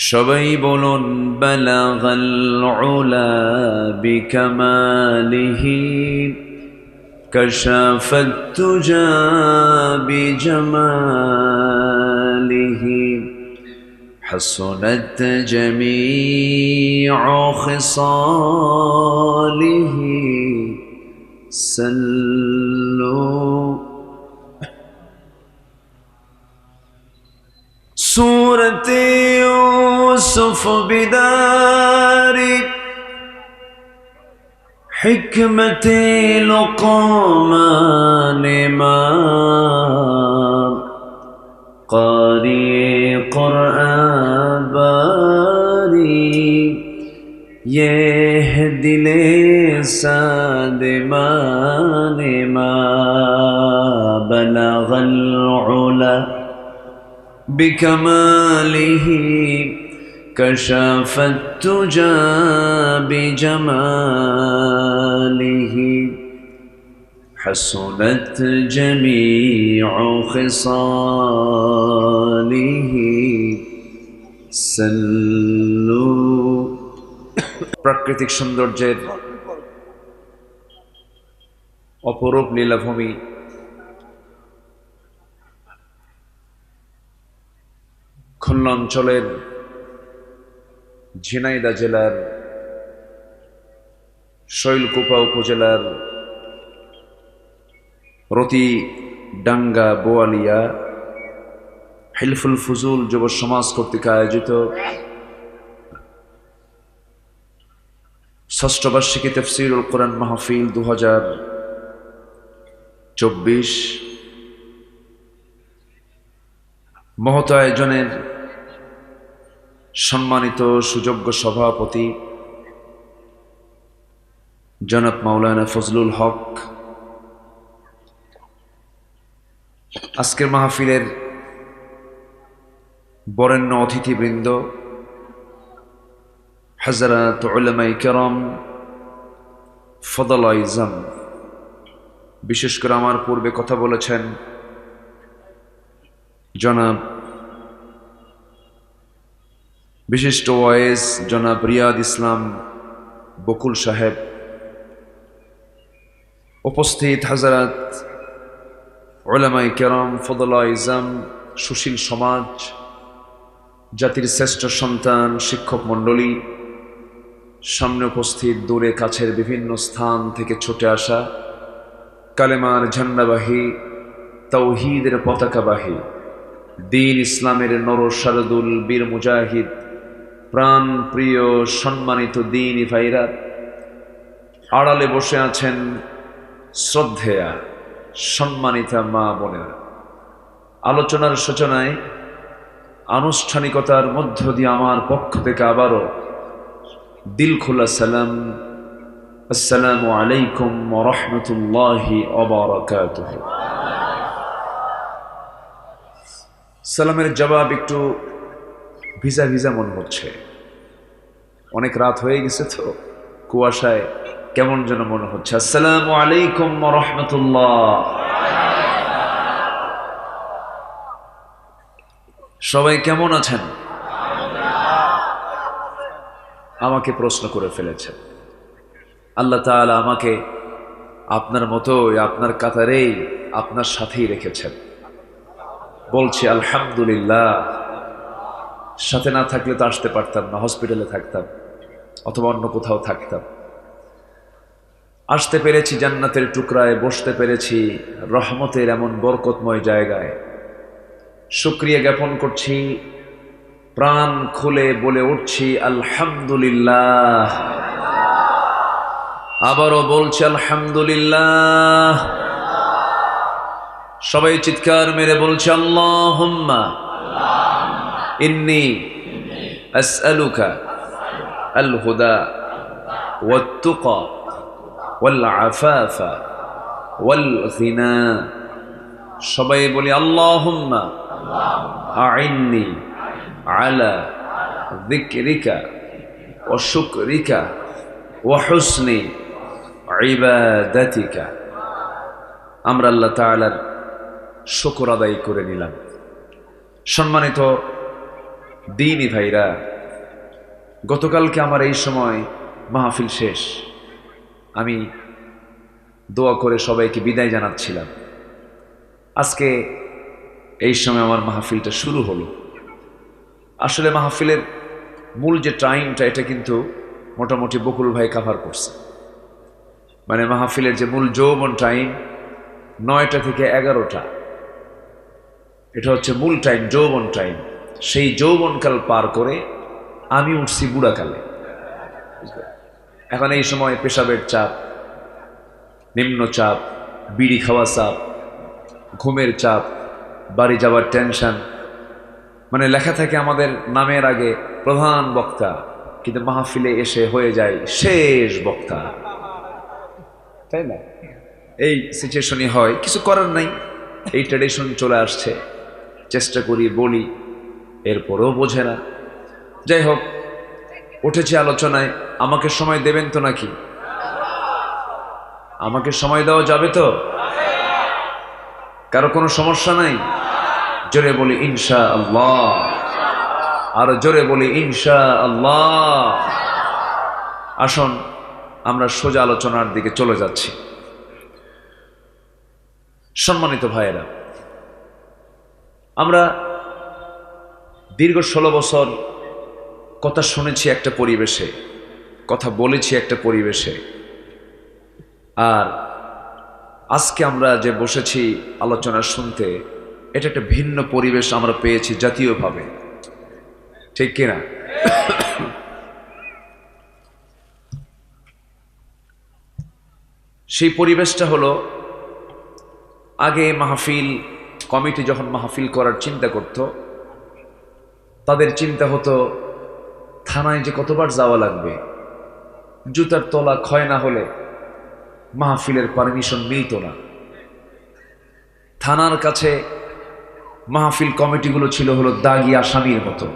সবাই বলুন বালাগাল উলা বিকামালিহি কাশাফাত তুজা বিজামালিহি হাসনাত জামিউ খিসালিহি সাল্লু सूरत यूसुफ बिदारी हिकमत लुक़मान इमाम क़ारी क़ुरआन बारी ये है दिले सादिमान इमाम बलगल उला بكماله كشف التجى بجماله حسنت جميع خصاله سلوا প্রাকৃতিক সৌন্দর্যের অপরূপ লীলাভূমি খুলনা অঞ্চলের ঝিনাইদহ জেলার শৈলকুপা উপজেলার রতিডাঙ্গা বোয়ালিয়া হিলফুল ফুজুল যুব সমাজ কর্তৃক আয়োজিত ষষ্ঠ বার্ষিকী তাফসীরুল কোরআন মাহফিল 2024 মহৎ আয়োজনের সম্মানিত সুযোগ্য সভাপতি জনাব মাওলানা ফজলুল হক, আজকের মাহফিলের বরেণ্য অতিথিবৃন্দ, হযরত উলামায়ে কেরাম, ফদলা ইজম, বিশেষ করে আমার পূর্বে কথা বলেছেন জনাব বিশিষ্ট ওয়াইজ জনাব রিয়াদ ইসলাম বকুল সাহেব, উপস্থিত হযরত উলামায়ে কেরাম, ফদলা ইজম, সুশীল সমাজ, জাতির শ্রেষ্ঠ সন্তান, শিক্ষক মণ্ডলী, সামনে উপস্থিত দূরে কাছের বিভিন্ন স্থান থেকে ছুটে আসা কালেমার ঝান্ডাবাহী, তাওহীদের পতাকাবাহী, দ্বীন ইসলামের নরশারদুল বীর মুজাহিদ, প্রাণ প্রিয় সম্মানিত দ্বীনি ভাইরা, আড়ালে বসে আছেন শ্রদ্ধেয়া সম্মানিতা মা বোনেরা। আলোচনার সূচনায় আনুষ্ঠানিকতার মধ্য দিয়ে আমার পক্ষ থেকে আবারও দিল খোলা সালাম, আসসালামু আলাইকুম ওয়া রাহমাতুল্লাহি ওয়া বারাকাতুহু। সালামের জবাব একটু ভিজা ভিজা মনে হচ্ছে, অনেক রাত হয়ে গেছে তো কুয়াশায় কেমন যেন মনে হচ্ছে। আসসালামু আলাইকুম ওয়া রাহমাতুল্লাহ। সবাই কেমন আছেন? আমাকে প্রশ্ন করে ফেলেছেন। আল্লাহ তাআলা আমাকে আপনার মতোই, আপনার কাতারেই, আপনার সাথেই রেখেছেন। বলছি আলহামদুলিল্লাহ। সাথে না থাকলে তো আসতে পারতাম না, হসপিটালে থাকতাম অথবা অন্য কোথাও থাকতাম। আসতে পেরেছি জান্নাতের টুকরায়, বসতে পেরেছি রহমতের এমন বরকতময় জায়গায়। শুকরিয়া জ্ঞাপন করছি, প্রাণ খুলে বলে উঠছি আলহামদুলিল্লাহ। আবারও বলছি আলহামদুলিল্লাহ। সবাই চিৎকার মেরে বলছে আল্লাহুম্মা ইন্নী আসআলুকা আল হুদা ওয়াত তুকা ওয়াল আফাফা ওয়াল গিনা। সবাই বলি আল্লাহুম্মা আইন্নি আলা যিকরিকা ওয়া শুকরিকা ওয়া হুসনি ইবাদাতিকা। আমরা আল্লাহ তাআলার শুকর আদায় করে নিলাম। সম্মানিত দ্বীনি ভাইরা, গতকালকে আমার এই সময় মাহফিল শেষ, আমি দোয়া করে সবাইকে বিদায় জানাচ্ছিলাম। আজকে এই সময় আমার মাহফিলটা শুরু হলো। আসলে মাহফিলের মূল যে টাইমটা এটা কিন্তু মোটামুটি বকুল ভাই কাভার করছে। মানে মাহফিলের যে মূল যৌবন টাইম 9টা থেকে 11টা, এটা হচ্ছে মূল টাইম, যৌবন টাইম। সেই যৌবনকাল পার করে আমি উঠছি বুড়াকালে। এখন এই সময় পেশাবের চাপ, নিম্নচাপ, বিড়ি খাওয়া চাপ, ঘুমের চাপ, বাড়ি যাওয়ার টেনশন, মানে লেখা থাকে আমাদের নামের আগে প্রধান বক্তা, কিন্তু মাহফিলে এসে হয়ে যায় শেষ বক্তা, তাই না? এই সিচুয়েশনই হয়, কিছু করার নাই, এই ট্র্যাডিশন চলে আসছে। চেষ্টা করি, বলি, এরপরেও বোঝে না। যাই হোক, উঠেছে আলোচনায়। আমাকে সময় দেবেন তো নাকি? আমাকে সময় দেওয়া যাবে তো? কারো কোনো সমস্যা নাই? জোরে বলি ইনশা আল্লাহ, আরো জোরে বলি ইনশা আল্লাহ। আসুন আমরা সোজা আলোচনার দিকে চলে যাচ্ছি। সম্মানিত ভাইয়েরা, আমরা দীর্ঘ 16 বছর কথা শুনেছি একটা পরিবেশে, কথা বলেছি একটা পরিবেশে, আর আজকে আমরা যে বসেছি আলোচনা শুনতে, এটা একটা ভিন্ন পরিবেশ আমরা পেয়েছি জাতীয়ভাবে, ঠিক কিনা? সেই পরিবেশটা হলো, আগে মাহফিল কমিটি যখন মাহফিল করার চিন্তা করত, তাদের চিন্তা হতো থানায় যে কতবার যাওয়া লাগবে, জুতার তলা ক্ষয় না হলে মাহফিলের পারমিশন মিলত না। থানার কাছে মাহফিল কমিটিগুলো ছিল হলো দাগী আসামির মতো।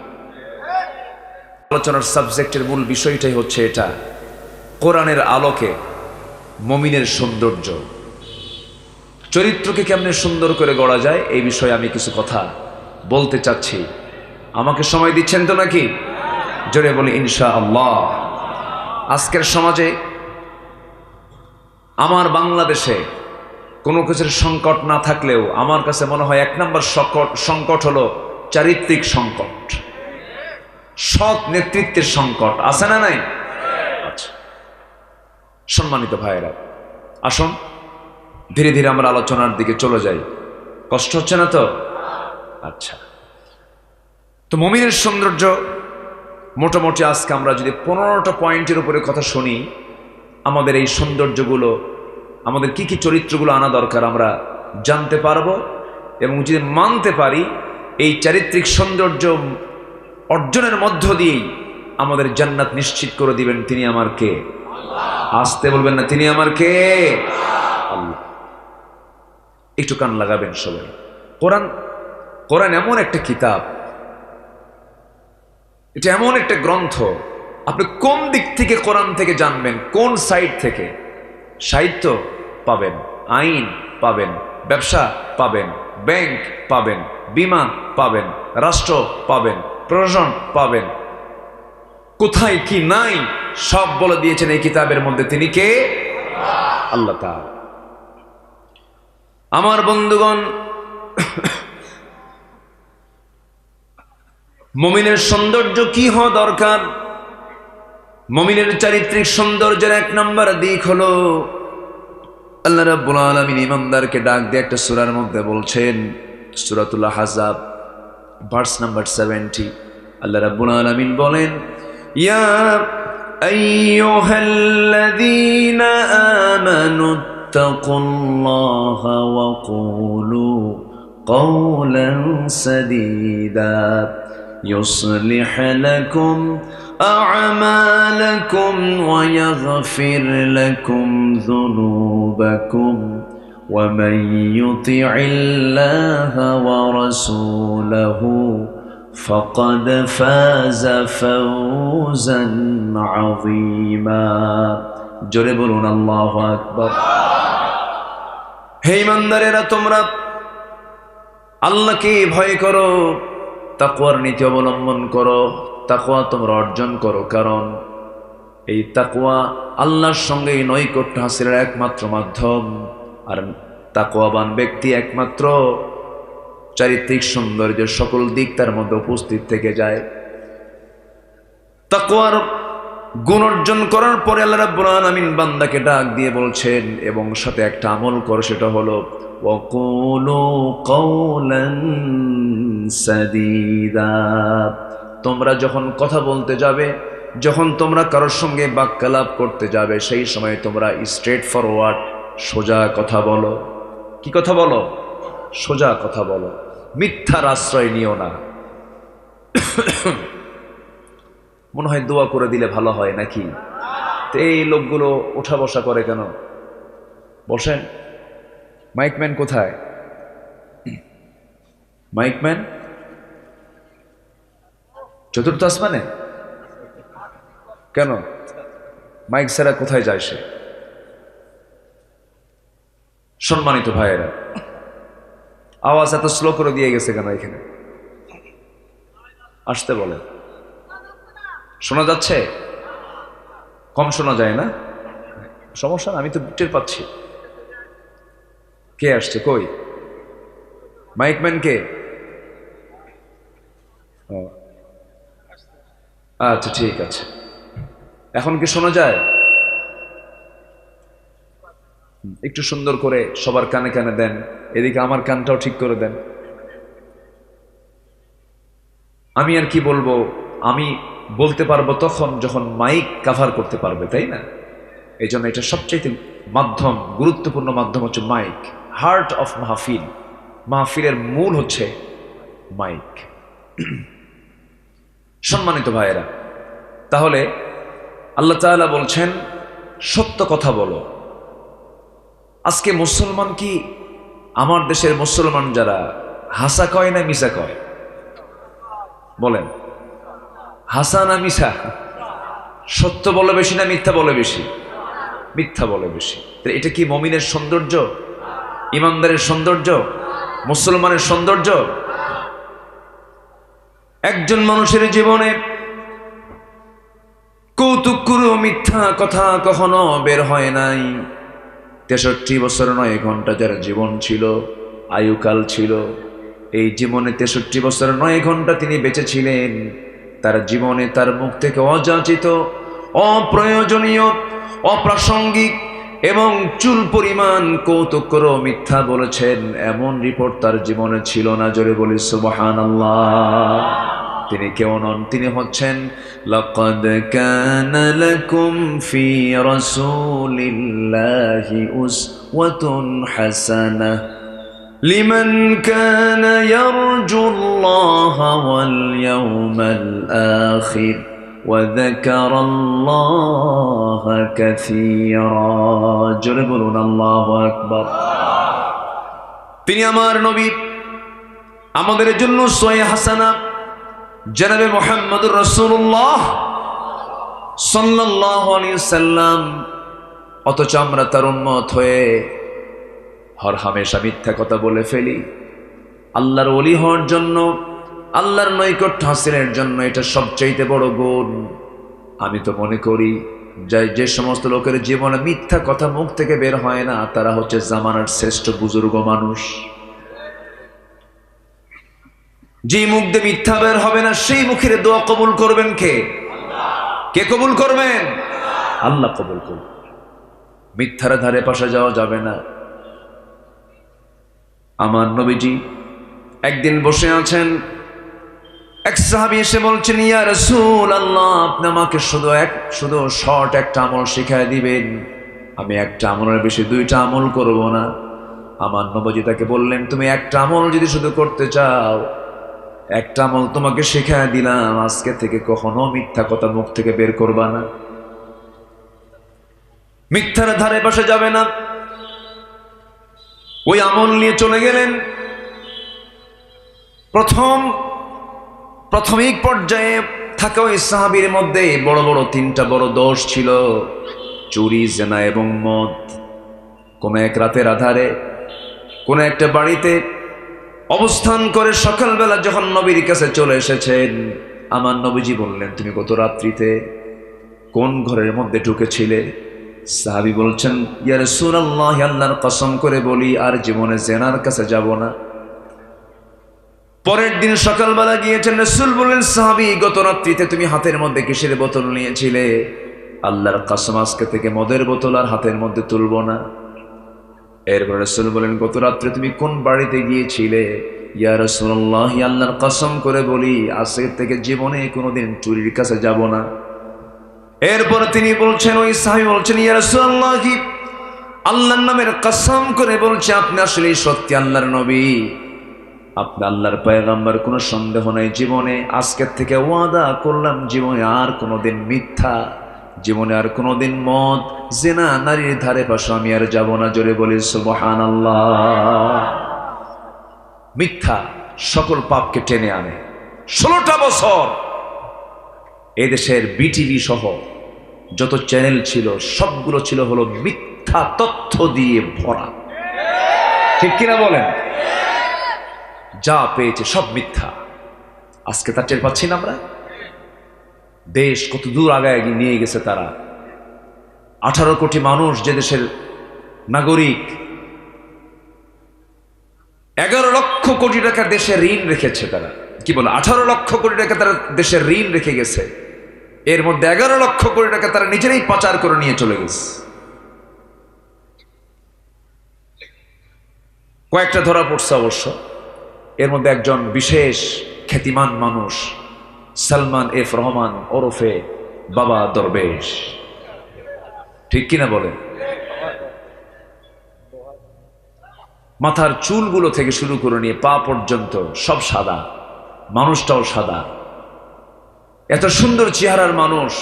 আলোচনার সাবজেক্টের মূল বিষয়টাই হচ্ছে এটা, কোরআনের আলোকে মুমিনের সৌন্দর্য, চরিত্রকে কেমনে সুন্দর করে গড়া যায়, এই বিষয়ে আমি কিছু কথা বলতে চাচ্ছি। আমাকে সময় দিচ্ছেন তো নাকি? জোরে বলি ইনশা আল্লাহ। আজকের সমাজে, আমার বাংলাদেশে কোনো কিছুর সংকট না থাকলেও আমার কাছে মনে হয় 1 নম্বর সংকট হলো চারিত্রিক সংকট, সৎ নেতৃত্বের সংকট। আছে না নাই? আচ্ছা, সম্মানিত ভাইয়েরা, আসুন ধীরে ধীরে আমরা আলোচনার দিকে চলে যাই। কষ্ট হচ্ছে না তো? আচ্ছা, তো মুমিনের সৌন্দর্য মোটামুটি আজকে আমরা যদি 15টা পয়েন্টের উপরে কথা শুনি, আমাদের এই সৌন্দর্যগুলো, আমাদের কি কি চরিত্রগুলো আনা দরকার আমরা জানতে পারবো, এবং যদি মানতে পারি, এই চারিত্রিক সৌন্দর্য অর্জনের মধ্য দিয়েই আমাদের জান্নাত নিশ্চিত করে দিবেন। তিনি আমার কে? আসতে বলবেন না, তিনি আমার কে? আল্লাহ। একটু কান লাগাবেন সবাই। কোরআন এমন একটা কিতাব, এটা এমন একটা গ্রন্থ, আপনি কোন দিক থেকে কোরআন থেকে জানবেন, কোন সাইড থেকে? সাহিত্য পাবেন, আইন পাবেন, ব্যবসা পাবেন, ব্যাংক পাবেন, বিমা পাবেন, রাষ্ট্র পাবেন, প্রশাসন পাবেন, কোথায় কি নাই সব বলে দিয়েছেন এই কিতাবের মধ্যে। তিনি কে? আল্লাহ তাআলা। আমার বন্ধুগণ, মুমিনের সৌন্দর্য কি হওয়া দরকার? মুমিনের চারিত্রিক সৌন্দর্যের 1 নম্বর দিক হলো, আল্লাহ রাব্বুল আলামিন ইমানদারকে ডাক দিয়ে একটা সূরার মধ্যে বলছেন, সূরাতুল আহজাব ভার্স নাম্বার 70। আল্লাহ রাব্বুল আলামিন বলেন, ইয়া আইয়ুহাল্লাযীনা আমানু তাকুল্লাহা ওয়া কুলু কওলান সাদীদা يصلح لكم أعمالكم ويغفر لكم ذنوبكم ومن يطع الله ورسوله فقد فاز فوزا عظيما জোরে বলুন আল্লাহু আকবার। হে ইমানদারেরা, তোমরা আল্লাহকে ভয় করো, তাকওয়ার নীতি অবলম্বন করো, তাকওয়া তোমরা অর্জন করো, কারণ এই তাকওয়া আল্লাহর সঙ্গে নৈকট্য হাসিলের একমাত্র মাধ্যম। আর তাকওয়াবান ব্যক্তি একমাত্র চারিত্রিক সৌন্দর্যের সকল দিক তার মধ্যে উপস্থিত থেকে যায়। তাকওয়ার গুণ অর্জন করার পরে আল্লাহ রাব্বুল আলামিন বান্দাকে ডাক দিয়ে বলছেন, এবং সাথে একটা আমল করো, সেটা হলো ওয়াকুলু কাওলান সাদীদা। তোমরা যখন কথা বলতে যাবে, যখন তোমরা কারোর সঙ্গে বাক্যালাপ করতে যাবে, সেই সময় তোমরা স্ট্রেট ফরওয়ার্ড, সোজা কথা বলো। কি কথা বলো? সোজা কথা বলো, মিথ্যার আশ্রয় নিও না। মনে হয় দোয়া করে দিলে ভালো হয় নাকি? তো এই লোকগুলো ওঠা বসা করে কেন? বসেন। মাইকম্যান কোথায়? মাইকম্যান চতুর্থ আসমানে কেন? মাইক ছাড়া কোথায় যায় সে? সম্মানিত ভাইয়েরা, আওয়াজ এত স্লো করে দিয়ে গেছে কেন? এখানে আসতে বলেন। শোনা যাচ্ছে? কম শোনা যায় না? সমস্যা না, আমি তো টের পাচ্ছি। কে আসছে? কই মাইকম্যান? কে? আচ্ছা ঠিক আছে। এখন কি শোনা যায়? একটু সুন্দর করে সবার কানে কানে দেন, এদিকে আমার কানটাও ঠিক করে দেন। আমি আর কি বলবো, আমি বলতে পারবো তখন যখন মাইক কাভার করতে পারবে, তাই না? এই জন্য এটা সবচেয়ে মাধ্যম, গুরুত্বপূর্ণ মাধ্যম হচ্ছে মাইক। হার্ট অফ মাহফিল, মাহফিলের মূল হচ্ছে মাইক। সম্মানিত ভাইয়েরা, তাহলে আল্লাহ তাআলা বলছেন সত্য কথা বলো। আজকে মুসলমান কি, আমার দেশের মুসলমান যারা, হাসা কয় না মিশা কয়? বলেন, হাসা না মিশা? সত্য বলে বেশি না মিথ্যা বলে বেশি? মিথ্যা বলে বেশি। এটা কি মুমিনের সৌন্দর্য, ইমানদারের সৌন্দর্য, মুসলমানের সৌন্দর্য? একজন মানুষের জীবনে কৌতুক করে মিথ্যা কথা কখনো বের হয় নাই। 63 বছর 9 ঘন্টা যার জীবন ছিল, আয়ুকাল ছিল, এই জীবনে 63 বছর 9 ঘন্টা তিনি বেঁচে ছিলেন। তার জীবনে তার মুখ থেকে অযাচিত, অপ্রয়োজনীয়, অপ্রাসঙ্গিক এবং চুল পরিমাণ কৌতুক করে মিথ্যা বলেছেন এমন রিপোর্ট তার জীবনে ছিল না। জোরে বলি সুবহানাল্লাহ। তিনি কেউ নন, তিনি হচ্ছেন লাকাদ কানা লাকুম ফি রাসূলিল্লাহি উসওয়াতুন হাসানাহ লিমান কানা ইয়ারজুল্লাহা ওয়াল ইয়াওমাল আখির ওয়া যাকারাল্লাহা কাসীরা। জোরে বলুন আল্লাহু আকবার। তিনি আমার নবী, আমাদের জন্য সওয়া হাসানা জনাবে মুহাম্মদুর রাসূলুল্লাহ সাল্লাল্লাহু আলাইহি সাল্লাম। অথচ আমরা তার উম্মত হয়ে হরহামেশা মিথ্যা কথা বলে ফেলি। আল্লাহর ওলি হওয়ার জন্য, আল্লাহর নৈকট্য হাসিলের জন্য এটা সবচেয়ে বড় গুণ। আমি তো মনে করি যে সমস্ত লোকের জীবনে মিথ্যা কথা মুখ থেকে বের হয় না, তারা হচ্ছে জামানার শ্রেষ্ঠ বুজুর্গ মানুষ। যে মুখ দিয়ে মিথ্যা বের হবে না, সেই মুখের দোয়া কবুল করবেন কে? কে কবুল করবেন? আল্লাহ কবুল করবেন। মিথ্যার ধারে পাশে যাওয়া যাবে না। আমার নবীজি একদিন বসে আছেন, এক সাহাবী এসে বলছেন, ইয়া রাসূলুল্লাহ, আপনি আমাকে শুধু শর্ট একটা আমল শিখায় দিবেন। আমি একটা আমলের বেশি 2টা আমল করব না। আমার নবীজি তাকে বললেন, তুমি একটা আমল যদি শুধু করতে চাও, একটা আমল তোমাকে শেখায় দিলাম, আজকে থেকে কখনো মিথ্যা কথা মুখ থেকে বের করবা না, মিথ্যার ধারে পাশে যাবে না। ওই আমল নিয়ে চলে গেলেন। প্রাথমিক পর্যায়ে থাকা ওই সাহাবীর মধ্যে বড় বড় 3টা বড় দোষ ছিল: চুরি, জেনা এবং মদ। কোন এক রাতের আধারে কোন একটা বাড়িতে অবস্থান করে সকালবেলা যখন নবীর কাছে চলে এসেছেন, আমার নবীজি বললেন, তুমি গত রাত্রিতে কোন ঘরের মধ্যে ঢুকেছিলে? সাহাবী বলছেন, ইয়া রাসূলুল্লাহ, আল্লাহর কসম করে বলি আর জীবনে জেনার কাছে যাব না। পরের দিন সকালবেলা গিয়েছেন, রাসূল বললেন, সাহাবী, গত রাত্রিতে তুমি হাতের মধ্যে কিসের বোতল নিয়েছিলে? আল্লাহর কসম, আজকে থেকে মদের বোতল আর হাতের মধ্যে তুলব না। এরপর রাসূল বলেন, গত রাত্রে তুমি কোন বাড়িতে গিয়েছিলে? ইয়া রাসূলুল্লাহ, আল্লাহর কসম করে বলি আজকে থেকে জীবনে কোনোদিন চুরির কাছে যাব না। এরপর তিনি বলছেন, ওই সাহাবী বলছেন, ইয়া রাসূলুল্লাহ, আল্লাহর নামের কসম করে বলছে আপনি আসলে সত্যি আল্লাহর নবী, আপনি আল্লাহর পয়গম্বর, কোনো সন্দেহ নাই। জীবনে আজকের থেকে ওয়াদা করলাম জীবনে আর কোনোদিন মিথ্যা, জীবনে আর কোনোদিন মদ, জিনা, নারীর ধারে পাশে আমি আর যাব না। জোরে বলি সুবহানাল্লাহ। মিথ্যা সকল পাপকে টেনে আনে। 16টা বছর এদেশের বিটিভি সহ যত চ্যানেল ছিল সবগুলো ছিল হলো মিথ্যা তথ্য দিয়ে ভরা, ঠিক কিনা বলেন? যা পেয়েছে সব মিথ্যা। আজকে তার টের পাচ্ছি না আমরা। দেশ কত দূর আগায় নিয়ে গেছে তারা। 18 কোটি মানুষ যে দেশের নাগরিক, 11 লক্ষ কোটি টাকা দেশে ঋণ রেখেছে তারা। কি বলে, 18 লক্ষ কোটি টাকা তারা দেশের ঋণ রেখে গেছে। এর মধ্যে 11 লক্ষ কোটি টাকা তারা নিজেরাই পাচার করে নিয়ে চলে গেছে। কয়েকটা ধরা পড়ছে অবশ্য। এর মধ্যে একজন বিশেষ খ্যাতিমান মানুষ, সালমান এফ রহমান ওরফে বাবা দরবেশ, ঠিক কিনা বলে? মাথার চুলগুলো থেকে শুরু করে নিয়ে পা পর্যন্ত সব সাদা, মানুষটাও সাদা। এত সুন্দর চেহারার মানুষ,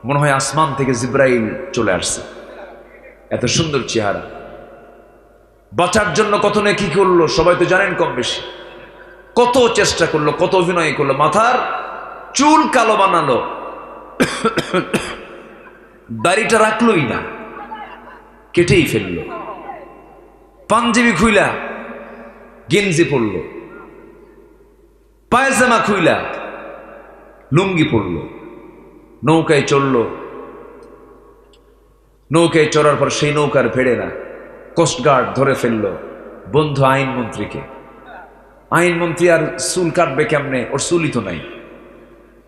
মনে হয় আসমান থেকে জিব্রাইল চলে আসছে, এত সুন্দর চেহারা। বাঁচার জন্য কত না কি করলো সবাই তো জানেন কম বেশি। কত চেষ্টা করলো, কত অভিনয় করলো, মাথার চুল কালো বানালো, দাড়িটা রাখলোই না, কেটেই ফেললো। পাঞ্জাবি খুইলা গেঞ্জি পরলো, পায়জামা খুইলা লুঙ্গি পরলো, নৌকায় চললো। নৌকায় চড়ার পর সেই নৌকার ভেড়ে না কোস্টগার্ড ধরে ফেললো বন্ধু আইনমন্ত্রীকে। আইনমন্ত্রী আর চুল কাটবে কেমনে? ওর চুলই তো নাই।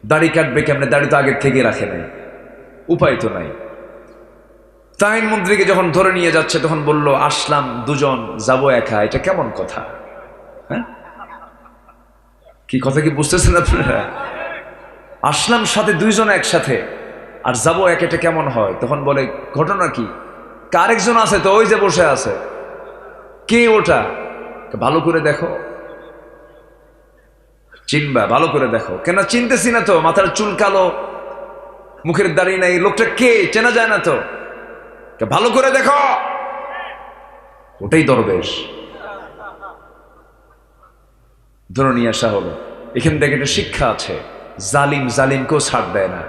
দাড়ি কাটবে কেমনে? দাড়ি তো আগের থেকে রাখে নাই, উপায় তো নাই। তা আইনমন্ত্রীকে যখন ধরে নিয়ে যাচ্ছে তখন বলল, আসলাম দুজন, যাব একা। এটা কেমন কথা? হ্যাঁ, কি কথা কি বুঝতেছেন আপনারা? আসলাম সাথে দুইজন একসাথে, আর যাবো এক, এটা কেমন হয়? তখন বলে, ঘটনা কি? আরেকজন আছে তো, ওই যে বসে আছে। কে ওটা? ভালো করে দেখো, চিনবা, ভালো করে দেখো। কেন চিনতেছি না তো, মাথার চুল কালো, মুখের দাড়ি নাই, লোকটা কে? চেনা যায় না তো। ভালো করে দেখো, ওটাই দরবেশ। ধরে নিয়ে আসা হলো। এখান থেকে একটা শিক্ষা আছে, জালিম জালিমকেও ছাড় দেয় না,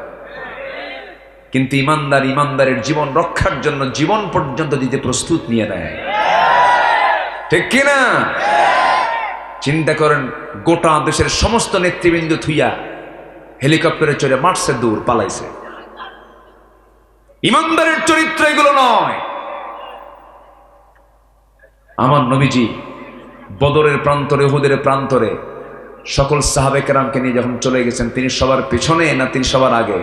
কিন্তু ইমানদার ইমানদারের জীবন রক্ষার জন্য জীবন পর্যন্ত দিতে প্রস্তুত নিয়ে নেয়, ঠিক কিনা? চিন্তা করেন, গোটা দেশের সমস্ত নেতৃবৃন্দ থুইয়া হেলিকপ্টারে চড়ে মারছে, দূর পালাইছে। ইমানদারের চরিত্র এগুলো নয়। আমার নবীজি বদরের প্রান্তরে, উহুদের প্রান্তরে সকল সাহাবে কেরামকে নিয়ে যখন চলে গেছেন, তিনি সবার পেছনে না তিনি সবার আগে?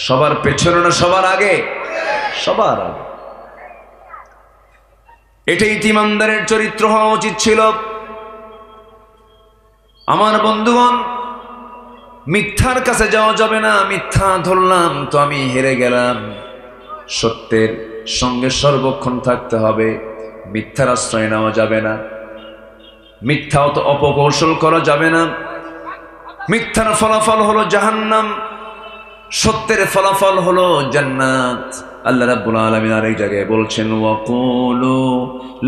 সবার পেছনে না সবার আগে? সবার আগে। এটাই ইমানদারের চরিত্র হওয়া উচিত ছিল। আমার বন্ধুগণ, মিথ্যার কাছে যাওয়া যাবে না। মিথ্যা ধরলাম তো আমি হেরে গেলাম। সত্যের সঙ্গে সর্বক্ষণ থাকতে হবে। মিথ্যার আশ্রয় নেওয়া যাবে না, মিথ্যা অপকৌশল করা যাবে না। মিথ্যার ফলাফল হলো জাহান্নাম, সত্যের ফলাফল হলো জান্নাত। আল্লাহ রাব্বুল আলামিন আরেক জায়গায় বলছেন, ওয়াকুলু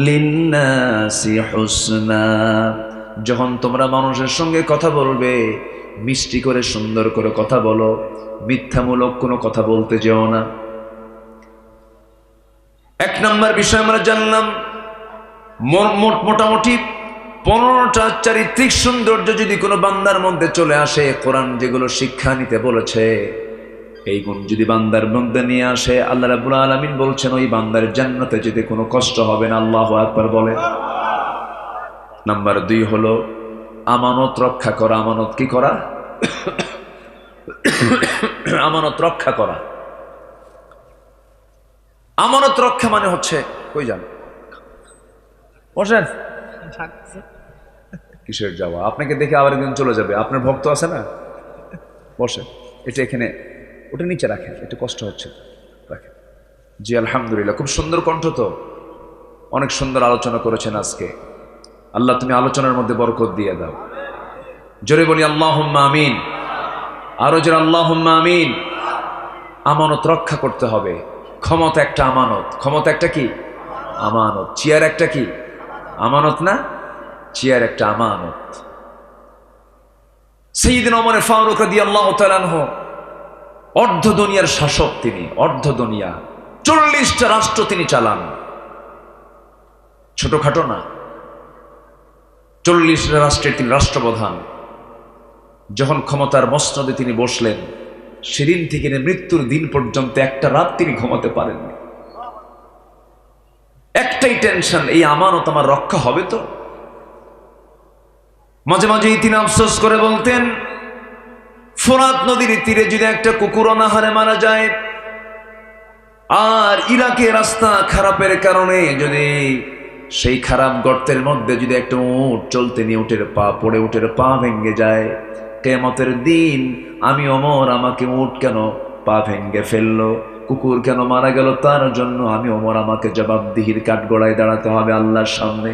লিন্নাসি হুসনা। যখন তোমরা মানুষের সঙ্গে কথা বলবে, মিষ্টি করে সুন্দর করে কথা বলো, মিথ্যামূলক কোনো কথা বলতে যেও না। এক নম্বর বিষয় আমরা জানলাম, মোটামুটি 15টা চারিত্রিক সৌন্দর্য যদি কোনো বান্দার মধ্যে চলে আসে, কোরআন যেগুলো শিক্ষা নিতে বলেছে এই গুণ যদি বান্দার মধ্যে নিয়ে আসে, আল্লাহ রাব্বুল আলামিন বলছেন ওই বান্দার জান্নাতে যেতে কোনো কষ্ট হবে না। আল্লাহু আকবার বলেন। নাম্বার 2 হলো আমানত রক্ষা করা। আমানত কি করা? আমানত রক্ষা করা। আমানত রক্ষা মানে হচ্ছে, কই যান বসেন, কিসের যাওয়া? আপনাকে দেখে আবার একদিন চলে যাবে। আপনার ভক্ত আছে না, বসেন। এটা এখানে, ওটা নিচে রাখেন, একটু কষ্ট হচ্ছে, রাখেন। জি আলহামদুলিল্লাহ, খুব সুন্দর কণ্ঠ তো, অনেক সুন্দর আলোচনা করেছেন আজকে। আল্লাহ তুমি আলোচনার মধ্যে বরকত দিয়ে দাও। জোরে বলি আল্লাহুম্মা আমিন। আরো জোরে আল্লাহুম্মা আমিন। আমানত রক্ষা করতে হবে। ক্ষমতা একটা আমানত। ক্ষমতা একটা কি? আমানত। চেয়ার একটা কি? আমানত না? চেয়ার একটা আমানত। সাইয়্যিদনা ওমর ফারুক রাদিয়াল্লাহু তাআলা আনহু অর্ধ দুনিয়ার শাসক তিনি। অর্ধ দুনিয়া, 40টা রাষ্ট্র তিনি চালান। ছোটখাটো না, 40টা রাষ্ট্রের তিনি রাষ্ট্রপ্রধান। যখন ক্ষমতার মসনদে তিনি বসলেন, সেদিন থেকে মৃত্যুর দিন পর্যন্ত একটা রাত তিনি ঘুমাতে পারেননি। একটাই টেনশন, এই আমানত আমার রক্ষা হবে তো? মাঝে মাঝেই তিনি আফসোস করে বলতেন, ফোরাত নদীর তীরে যদি একটা কুকুর অনাহারে মারা যায়, আর ইরাকের রাস্তা খারাপের কারণে যদি সেই খারাপ গর্তের মধ্যে যদি একটা উট চলতে নিয়ে উটের পা পড়ে, উটের পা ভেঙে যায়, কিয়ামতের দিন আমি ওমর, আমাকে উট কেন পা ভেঙে ফেললো, কুকুর কেন মারা গেল, তার জন্য আমি ওমর, আমাকে জবাবদিহির কাঠগড়ায় দাঁড়াতে হবে আল্লাহর সামনে।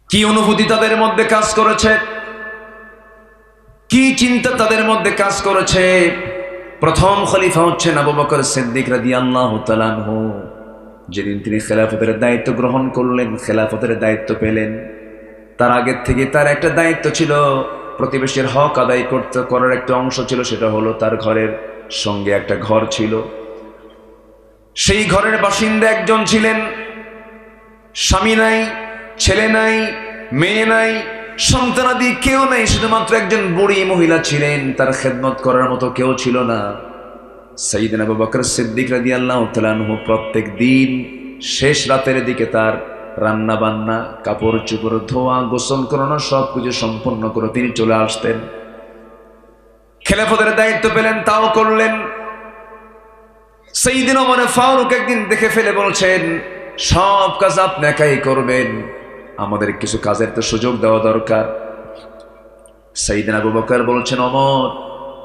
কি অনুভূতি তাদের মধ্যে কাজ করেছে, কি চিন্তা তাদের মধ্যে কাজ করেছে। প্রথম খলিফা হচ্ছেন আবু বকর সিদ্দিক রাদিয়াল্লাহু তাআলা আনহু। যেদিন তিনি খেলাফতের দায়িত্ব গ্রহণ করলেন, খেলাফতের দায়িত্ব পেলেন, তার আগের থেকে তার একটা দায়িত্ব ছিল, প্রতিবেশীর হক আদায় করার একটা অংশ ছিল, সেটা হলো তার ঘরের সঙ্গে একটা ঘর ছিল। সেই ঘরের বাসিন্দা একজন ছিলেন, স্বামী নাই, ছেলে নাই, মেয়ে নাই, সন্তানাদি কেউ নাই, শুধুমাত্র একজন বুড়ি মহিলা ছিলেন, তার খেদমত করার মতো কেউ ছিল না। সাইয়্যিদনা আবু বকর সিদ্দিক রাদিয়াল্লাহু তাআলা আনহু প্রত্যেক দিন শেষ রাতের দিকে তার রান্না বান্না, কাপড় চোপড় ধোয়া, গোসল করানো সবকিছু সম্পন্ন করে তিনি চলে আসতেন। খেলাফতের দায়িত্ব পেলেন, তাও করলেন। সাইয়্যিদনা ওমর ফারুক একদিন দেখে ফেলে বলছেন, সব কাজ আপনি একাই করবেন, আমাদের কিছু কাজের তো সুযোগ দেওয়া দরকার। সাইয়্যিদনা আবু বকর বলছেন, ওমর,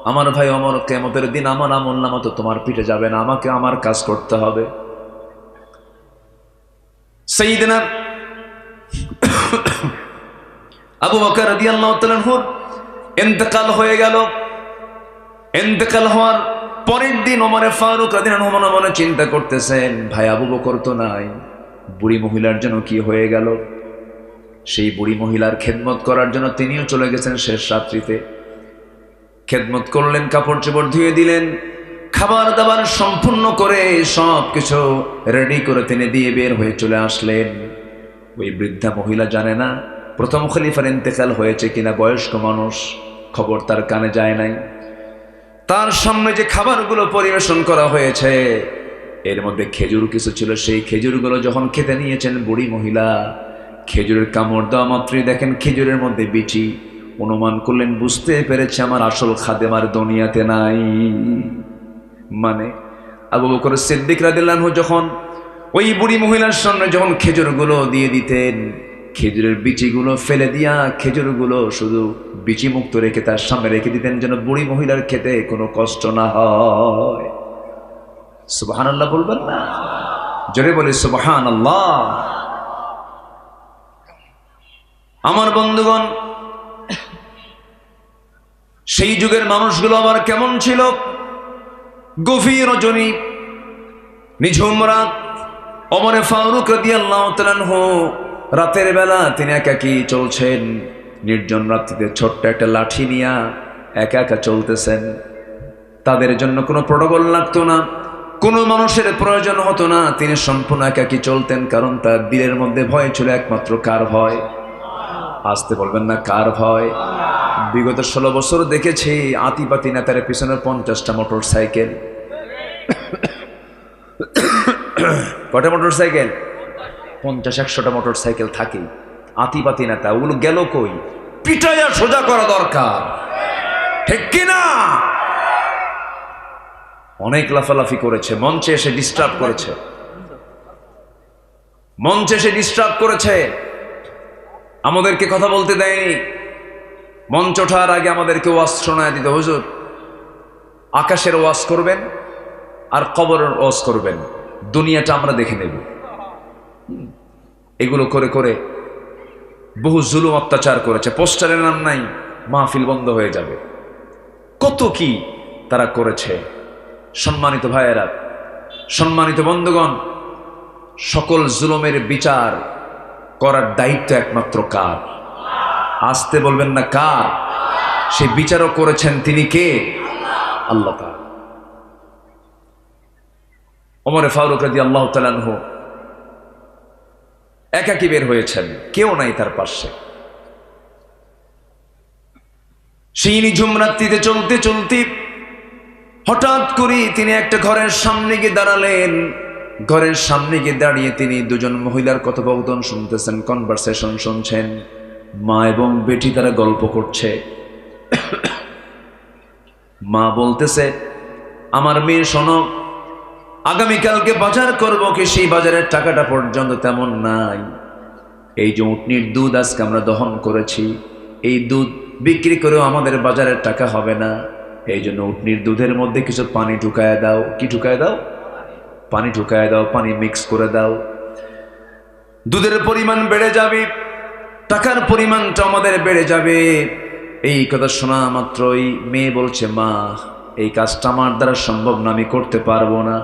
আমার ভাই ওমর, কিয়ামতের দিন আমার আমলনামা তো তোমার পিঠে যাবে না, আমাকে আমার কাজ করতে হবে। সাইয়্যিদনা আবু বকর রাদিয়াল্লাহু তাআলা আনহু ইন্তেকাল হয়ে গেল। ইন্তেকাল হওয়ার পরের দিন ওমর ফারুক রাদিয়াল্লাহু আনহু মনে মনে চিন্তা করতেছেন, ভাই আবু বকর তো নাই, বুড়ি মহিলার জন্য কি হয়ে গেল। সেই বুড়ি মহিলার খেদমত করার জন্য তিনিও চলে গেছেন শেষ রাত্রিতে। খেদমত করলেন, কাপড় চোপড় ধুয়ে দিলেন, খাবার দাবার সম্পূর্ণ করে সব কিছু রেডি করে তিনি দিয়ে বের হয়ে চলে আসলেন। ওই বৃদ্ধা মহিলা জানে না প্রথম খলিফার ইন্তেকাল হয়েছে কিনা, বয়স্ক মানুষ, খবর তার কানে যায় নাই। তার সামনে যে খাবারগুলো পরিবেশন করা হয়েছে এর মধ্যে খেজুর কিছু ছিল, সেই খেজুরগুলো যখন খেতে নিয়েছেন বুড়ি মহিলা, খেজুরের কামড় দেওয়া মাত্রই দেখেন খেজুরের মধ্যে বিচি। অনুমান করলেন, বুঝতে পেরেছে আমার আসল খাদেমার দুনিয়াতে নাই। মানে আবু বকর সিদ্দিক রাদিয়াল্লাহু আনহু যখন ওই বুড়ি মহিলার সামনে যখন খেজুরগুলো দিয়ে দিতেন, খেজুরের বিচিগুলো ফেলে দিয়া খেজুরগুলো শুধু বিচি মুক্ত রেখে তার সামনে রেখে দিতেন, যেন বুড়ি মহিলার খেতে কোনো কষ্ট না হয়। সুবহানাল্লাহ বলবেন না? জোরে বলি সুবহানাল্লাহ। আমার বন্ধুগণ, সেই যুগের মানুষগুলো আবার কেমন ছিল? গভীর রজনী, নিঝুম রাত, ওমর ফারুক রাদিয়াল্লাহু তাআলা আনহু রাতের বেলা তিনি একাকী চলছেন, নির্জন রাত্রিতে ছোট্ট একটা লাঠি নিয়ে একা একা চলতেছেন। তাদের জন্য কোনো প্রটোকল লাগতো না, কোনো মানুষের প্রয়োজন হতো না, তিনি সম্পূর্ণ একাকী চলতেন, কারণ তার দিলের মধ্যে ভয় ছিল একমাত্র কার ভয়? আসতে বলবেন না, কার ভয়? বিগত 16 বছর দেখেছি আতিপাতি নেতার পিছনে 50টা মোটর সাইকেল। কটা মোটর সাইকেল? 50-100টা মোটর সাইকেল থাকে। আতিপাতি নেতা, ওগুলো গেল কই? পিটাইয়া সোজা করা দরকার, ঠিক কিনা? অনেক লাফালাফি করেছে, মঞ্চে এসে ডিস্টার্ব করেছে, মঞ্চে এসে ডিস্টার্ব করেছে, আমাদেরকে কথা বলতে দেয়নি। মঞ্চ ওঠার আগে আমাদেরকে ওয়াজ শোনায় দিত, হুজুর আকাশের ওয়াজ করবেন আর কবরের ওয়াজ করবেন, দুনিয়াটা আমরা দেখে নেব। এগুলো করে করে বহু জুলুম অত্যাচার করেছে। পোস্টারের নাম নাই, মাহফিল বন্ধ হয়ে যাবে, কত কি তারা করেছে। সম্মানিত ভাইয়েরা, সম্মানিত বন্ধুগণ, সকল জুলুমের বিচার করার দায়িত্ব একমাত্র কার? আসতে বলবেন না, কার? সে বিচারও করেছেন তিনি কে? আল্লাহ তাআলা। ওমর ফারুক রাদিয়াল্লাহু তাআলা আনহু একাকী বের হয়েছেন, কেউ নাই তার পাশে। সেই নিঝুম রাত্রিতে চলতে চলতে হঠাৎ করে তিনি একটা ঘরের সামনে গিয়ে দাঁড়ালেন। ঘরের সামনে গিয়ে দাঁড়িয়ে তিনি দুজন মহিলার কথোপকথন শুনতেছেন, কনভারসেশন শুনছেন। মা এবং বেটি তারা গল্প করছে। মা বলতেছে, আমার মেয়ে শোনো, আগামীকালকে বাজার করবো, কি সেই বাজারের টাকাটা পর্যন্ত তেমন নাই। এই যে উটনির দুধ আজকে আমরা দহন করেছি, এই দুধ বিক্রি করেও আমাদের বাজারের টাকা হবে না। এই জন্য উটনির দুধের মধ্যে কিছু পানি ঢুকায় দাও। কি ঢুকায় দাও? পানি ঢুকায় দাও, পানি মিক্স করে দাও। দুধের পরিমাণ বেড়ে যাবে, টাকার পরিমাণটা আমাদের বেড়ে যাবে। এই কথা শোনা মাত্রই মেয়ে বলছে, মা এই কাজটা আমার দ্বারা সম্ভব না, আমি করতে পারবো না।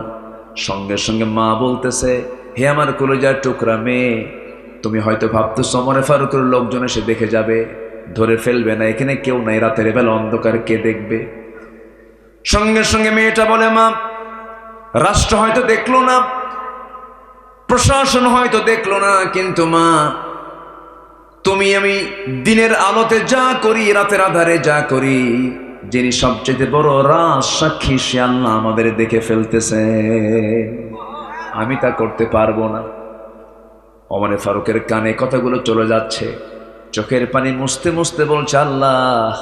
সঙ্গে সঙ্গে মা বলতেছে, হে আমার কলিজার টুকরা মেয়ে, তুমি হয়তো ভাবতেছো ওমর ফারুকের লোকজন এসে দেখে যাবে, ধরে ফেলবে না, এখানে কেউ নাই, রাতের বেলা অন্ধকার কে দেখবে? সঙ্গে সঙ্গে মেয়েটা বলে, মা রাষ্ট্র হয়তো দেখলো না, প্রশাসন হয়তো দেখলো না, কিন্তু মা তুমি আমি দিনের আলোতে যা করি, রাতের আধারে যা করি, যিনি সবচেয়ে বড় রাজ সাক্ষী সে আল্লাহ আমাদের দেখে ফেলতেছে, আমি তা করতে পারবো না। ওমর ফারুকের কানে কথাগুলো চলে যাচ্ছে, চোখের পানি মুছতে মুছতে বলছে, আল্লাহ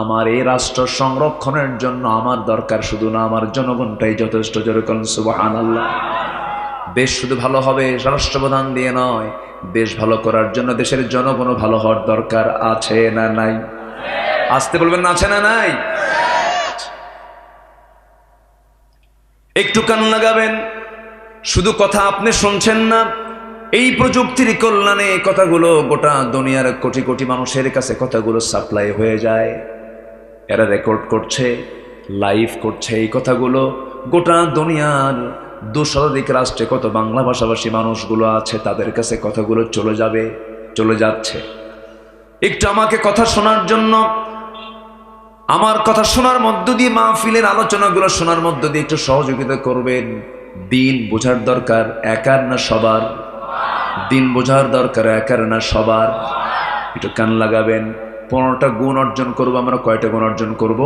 আমার এই রাষ্ট্র সংরক্ষণের জন্য আমার দরকার শুধু না, আমার জনগণটাই যথেষ্ট। যেরকম সুবহানাল্লাহ। দেশ শুধু ভালো হবে রাষ্ট্রপ্রধান দিয়ে নয়, দেশ ভালো করার জন্য দেশের জনগণও ভালো হওয়ার দরকার, আছে না নাই? আসতে বলবেন না, আছে না নাই? একটু কান লাগাবেন, শুধু কথা আপনি শুনছেন না, এই প্রযুক্তির কল্যাণে কথাগুলো গোটা দুনিয়ার কোটি কোটি মানুষের কাছে কথাগুলো সাপ্লাই হয়ে যায়। এরা রেকর্ড করছে, লাইভ করছে, এই কথাগুলো গোটা দুনিয়ার 2 শতাধিক রাষ্ট্রে কত বাংলা ভাষাভাষী মানুষগুলো আছে তাদের কাছে কথাগুলো চলে যাবে, চলে যাচ্ছে। একটু আমাকে কথা শোনার জন্য, আমার কথা শোনার মধ্য দিয়ে, মাহফিলের আলোচনাগুলো শোনার মধ্য দিয়ে একটু সহযোগিতা করবেন। দিন বোঝার দরকার একার না সবার, দিন বোঝার দরকার একার না সবার। একটু কান লাগাবেন। 15টা গুণ অর্জন করবো আমরা। কয়টা গুণ অর্জন করব?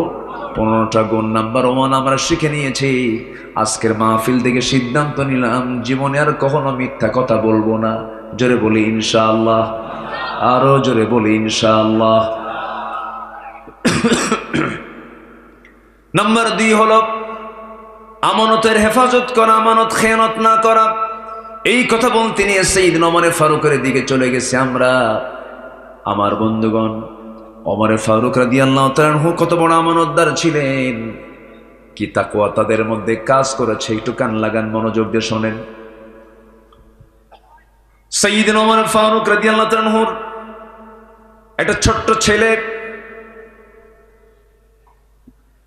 15টা গুণ। নাম্বার 1 আমরা শিখে নিয়েছি। আজকের মাহফিল থেকে সিদ্ধান্ত নিলাম জীবনে আর কখনো মিথ্যা কথা বলবো না। জোরে বলি ইনশাআল্লাহ, আরো জোরে বলি ইনশাআল্লাহ। নাম্বার 2 হলো আমানতের হেফাজত করা, আমানত খেয়ানত না করা। এই কথা বলতে নিয়ে সাইয়েদনা ওমর ফারুকের দিকে চলে গেছে আমরা। আমার বন্ধুগণ, ওমর ফারুক রাদিয়াল্লাহু তাআলা আনহু কত বড় আমানতদার ছিলেন, কি তাকওয়া তাদের মধ্যে কাজ করেছে। একটু কান লাগান, মনোযোগ দিয়ে শোনেন। সাইয়েদনা ওমর ফারুক রাদিয়াল্লাহু তাআলা আনহুর একটা ছোট্ট ছেলে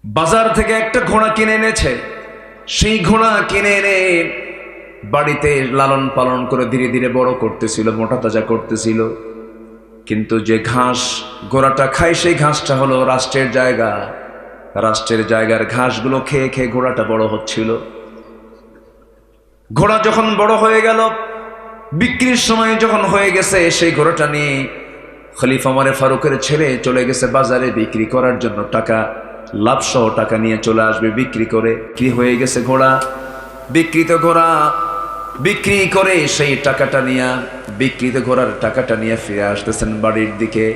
বাজার থেকে একটা ঘোড়া কিনে এনেছে। সেই ঘোড়া কিনে এনে বাড়িতে লালন পালন করে ধীরে ধীরে বড় করতেছিল, মোটা তাজা করতেছিল। কিন্তু যে ঘাস ঘোড়াটা খায় সেই ঘাসটা হলো রাষ্ট্রের জায়গা, রাষ্ট্রের জায়গার ঘাসগুলো খেয়ে খেয়ে ঘোড়াটা বড় হচ্ছিল। ঘোড়া যখন বড় হয়ে গেল, বিক্রির সময় যখন হয়ে গেছে, সেই ঘোড়াটা নিয়ে খলিফা ওমরে ফারুকের ছেলে চলে গেছে বাজারে বিক্রি করার জন্য। টাকা, লাভসহ টাকা নিয়ে চলে আসবে বিক্রি করে। কি হয়ে গেছে ঘোড়া, বিক্রিত ঘোড়া বিক্রি করে সেই টাকাটা নিয়ে, বিক্রিত ঘোড়ার টাকাটা নিয়ে ফিরে আসতেছেন বাড়ির দিকে।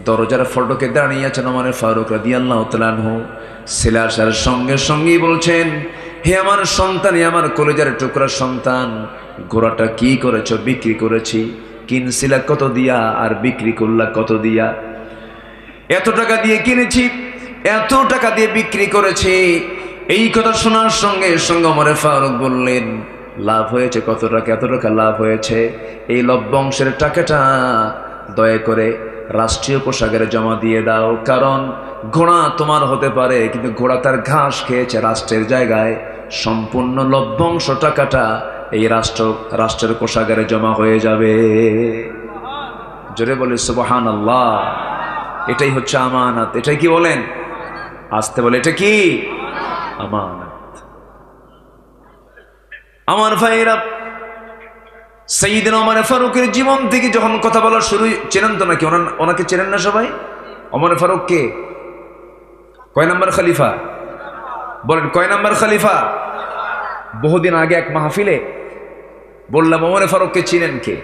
দরজার ফটকে দাঁড়িয়ে আছেন ওমর ফারুক রাদিয়াল্লাহু তাআলা আনহু। ছেলে আসার সঙ্গে সঙ্গেই বলছেন, হে আমার সন্তান, হে আমার কলেজার টুকরা সন্তান, ঘোড়াটা কি করেছ? বিক্রি করেছি। কিনছিলা কত দিয়া আর বিক্রি করলা কত দিয়া? এত টাকা দিয়ে কিনেছি, এত টাকা দিয়ে বিক্রি করেছি। এই কথা শোনার সঙ্গে সঙ্গে ওমর ফারুক বললেন, লাভ হয়েছে কত টাকা? এত টাকা লাভ হয়েছে। এই লভ্যাংশের টাকাটা দয়া করে রাষ্ট্রীয় কোষাগারে জমা দিয়ে দাও, কারণ ঘোড়া তোমার হতে পারে, কিন্তু ঘোড়া তার ঘাস খেয়েছে রাষ্ট্রের জায়গায়। সম্পূর্ণ লভ্যাংশ টাকাটা এই রাষ্ট্রের কোষাগারে জমা হয়ে যাবে। জোরে বলে সুবহানাল্লাহ। এটাই হচ্ছে আমানত। এটাই কি বলেন? আসতে বলে, এটা কি আমানত। আমার ভাইরা, সাইয়েদনা ওমর ফারুকের জীবন থেকে যখন কথা বলা শুরু, চেনেন তো নাকি? ওনাকে চেনেন না সবাই? ওমর ফারুক কে? কয় নাম্বার খলিফা? বলেন, কয় নাম্বার খলিফা? বহুদিন আগে এক মাহফিলে বললাম, ওমর ফারুককে চিনেন কে?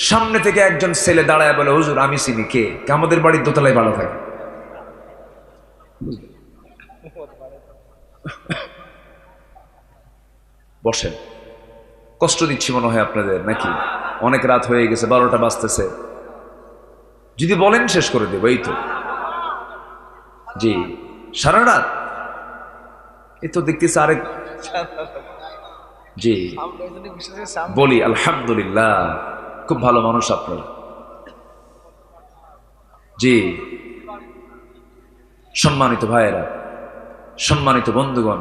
সামনে থেকে একজন ছেলে দাঁড়ায় বলে, হুজুর আমি চিনি। কে? আমাদের বাড়ির দোতলায় ভাড়া থাকে। বসেন, কষ্ট দিচ্ছি মনে হয় আপনাদের নাকি? অনেক রাত হয়ে গেছে, 12টা বাজতেছে। যদি বলেন শেষ করে দেব। এই তো, জি, সারা রাত। এই তো দেখতেছি আরেক, জি বলি আলহামদুলিল্লাহ, খুব ভালো মানুষ আপনারা। জি, সম্মানিত ভাইয়েরা, সম্মানিত বন্ধুগণ,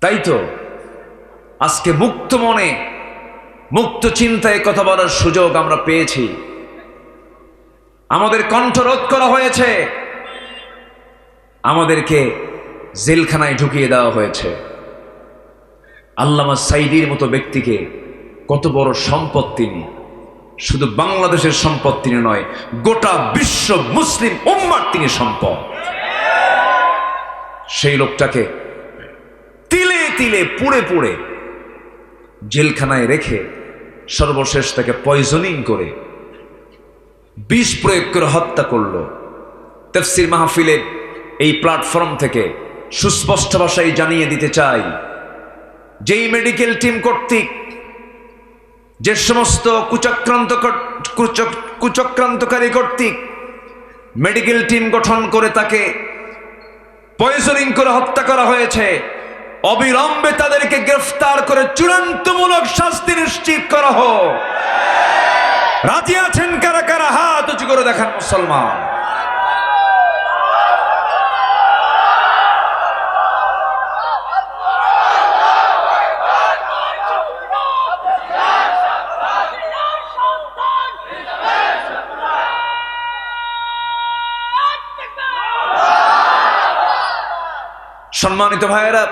তাই তো আজকে মুক্ত মনে, মুক্ত চিন্তায় কথা বলার সুযোগ আমরা পেয়েছি। আমাদের কণ্ঠরোধ করা হয়েছে, আমাদেরকে জেলখানায় ঢুকিয়ে দেওয়া হয়েছে। আল্লামা সাঈদীর মতো ব্যক্তিকে, কত বড় সম্পদ তিনি! শুধু বাংলাদেশের সম্পদ তিনি নয়, গোটা বিশ্ব মুসলিম উম্মার তিনি সম্পদ। সেই লোকটাকে তিলে তিলে পুড়ে পুড়ে জেলখানায় রেখে সর্বশেষ তাকে পয়জনিং করে, বিষ প্রয়োগ করে হত্যা করলো। তাফসীর মাহফিলের এই প্ল্যাটফর্ম থেকে সুস্পষ্ট ভাষায় জানিয়ে দিতে চাই, যেই মেডিকেল টিম কর্তৃক, যে সমস্ত কুচক্রান্তকারী কর্তৃক মেডিকেল টিম গঠন করে তাকে পয়জনিং করে হত্যা করা হয়েছে, অবিলম্বে তাদেরকে গ্রেফতার করে চূড়ান্তমূলক শাস্তি নিশ্চিত করা হোক। রাজি আছেন কারা কারা? হাত উঁচু করে দেখান মুসলমান। সম্মানিত ভাইয়েরা,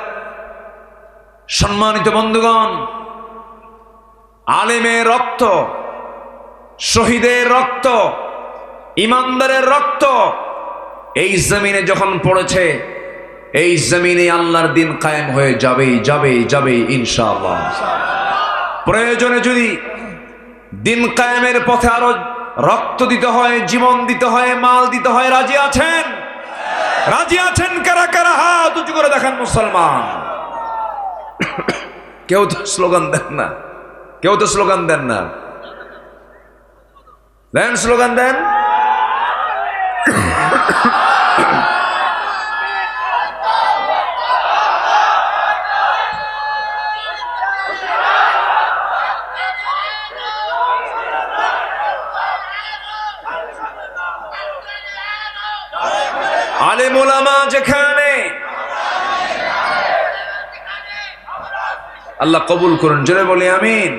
সম্মানিত বন্ধুগণ, আলেমের রক্ত, শহীদের রক্ত, ইমানদারের রক্ত এই জমিনে যখন পড়েছে, এই জমিনে আল্লাহর দিন কায়েম হয়ে যাবেই যাবেই যাবেই ইনশাআল্লাহ। প্রয়োজনে যদি দিন কায়েমের পথে আরো রক্ত দিতে হয়, জীবন দিতে হয়, মাল দিতে হয়, রাজি আছেন? রাজি আছেন কারা কারা? হাত উঁচু করে দেখান মুসলমান। কেউ তো স্লোগান দেন না, কেউ তো স্লোগান দেন না। দেন স্লোগান, দেন। আলেম ওলামা যেখানে, আল্লাহ কবুল করুন। জোরে বলি আমিন।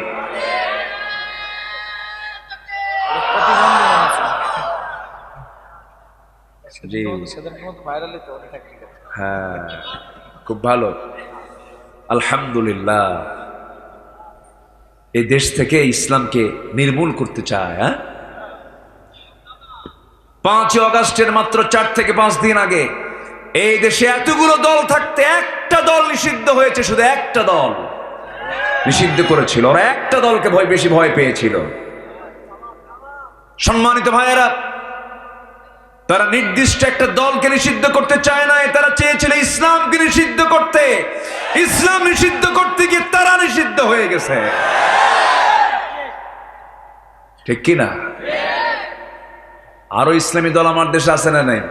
জি, হ্যাঁ, খুব ভালো। আলহামদুলিল্লাহ, এই দেশ থেকে ইসলামকে নির্মূল করতে চায়। 5 আগস্টের মাত্র 4 থেকে 5 দিন আগে এই দেশে এতগুলো দল থাকতে একটা দল নিষিদ্ধ হয়েছে, শুধু একটা দল নিষিদ্ধ করেছিল। ওরা একটা দলকে বেশি ভয় পেয়েছিল। সম্মানিত ভাইয়েরা, তারা নির্দিষ্ট একটা দলকে নিষিদ্ধ করতে চায় না, তারা চেয়েছিল ইসলামকে নিষিদ্ধ করতে। ইসলাম নিষিদ্ধ করতে গিয়ে তারা নিষিদ্ধ হয়ে গেছে, ঠিক কিনা? আরো ইসলামী দল আমার দেশে আছে না নাই?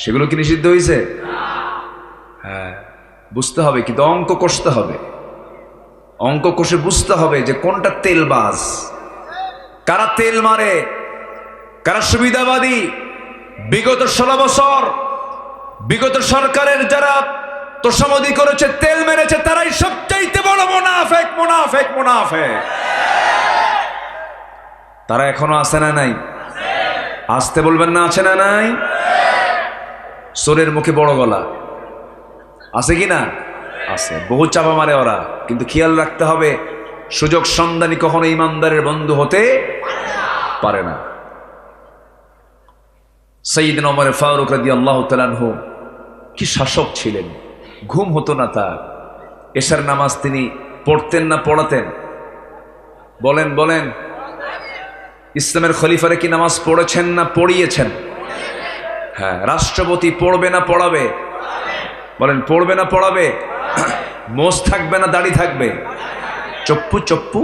সেগুলো কি নিষিদ্ধ হয়েছে? হ্যাঁ, বুঝতে হবে, কিন্তু অঙ্ক কষতে হবে। অঙ্ক কষে বুঝতে হবে যে কোনটা তেলবাজ, কারা তেল মারে, কারা সুবিধাবাদী। বিগত 16 বছর বিগত সরকারের যারা তোষামোদী করেছে, তেল মেরেছে, তারাই সবচাইতে বড় মুনাফিক, মুনাফিক, মুনাফিক। তারা এখনো আছে না নাই? আসতে বলবেন না, আছে না নাই? সোরের মুখে বড় গলা আছে কি না? আছে। বহু চাপা মারে ওরা, কিন্তু খেয়াল রাখতে হবে সুযোগ সন্ধানী কখনো ইমানদারের বন্ধু হতে পারে না। সাইয়েদনা ওমর ফারুক রাদিয়াল্লাহু তাআলা আনহু কি শাসক ছিলেন! ঘুম হতো না তার। এশার নামাজ তিনি পড়তেন না পড়াতেন? বলেন বলেন। ইসলামের খলিফারে কি নামাজ পড়েছেন না পড়িয়েছেন? হ্যাঁ। রাষ্ট্রপতি পড়বে না পড়াবে? বলেন, পড়বে না পড়াবে? মোষ থাকবে না দাড়ি থাকবে? চপ্পু চপ্পু।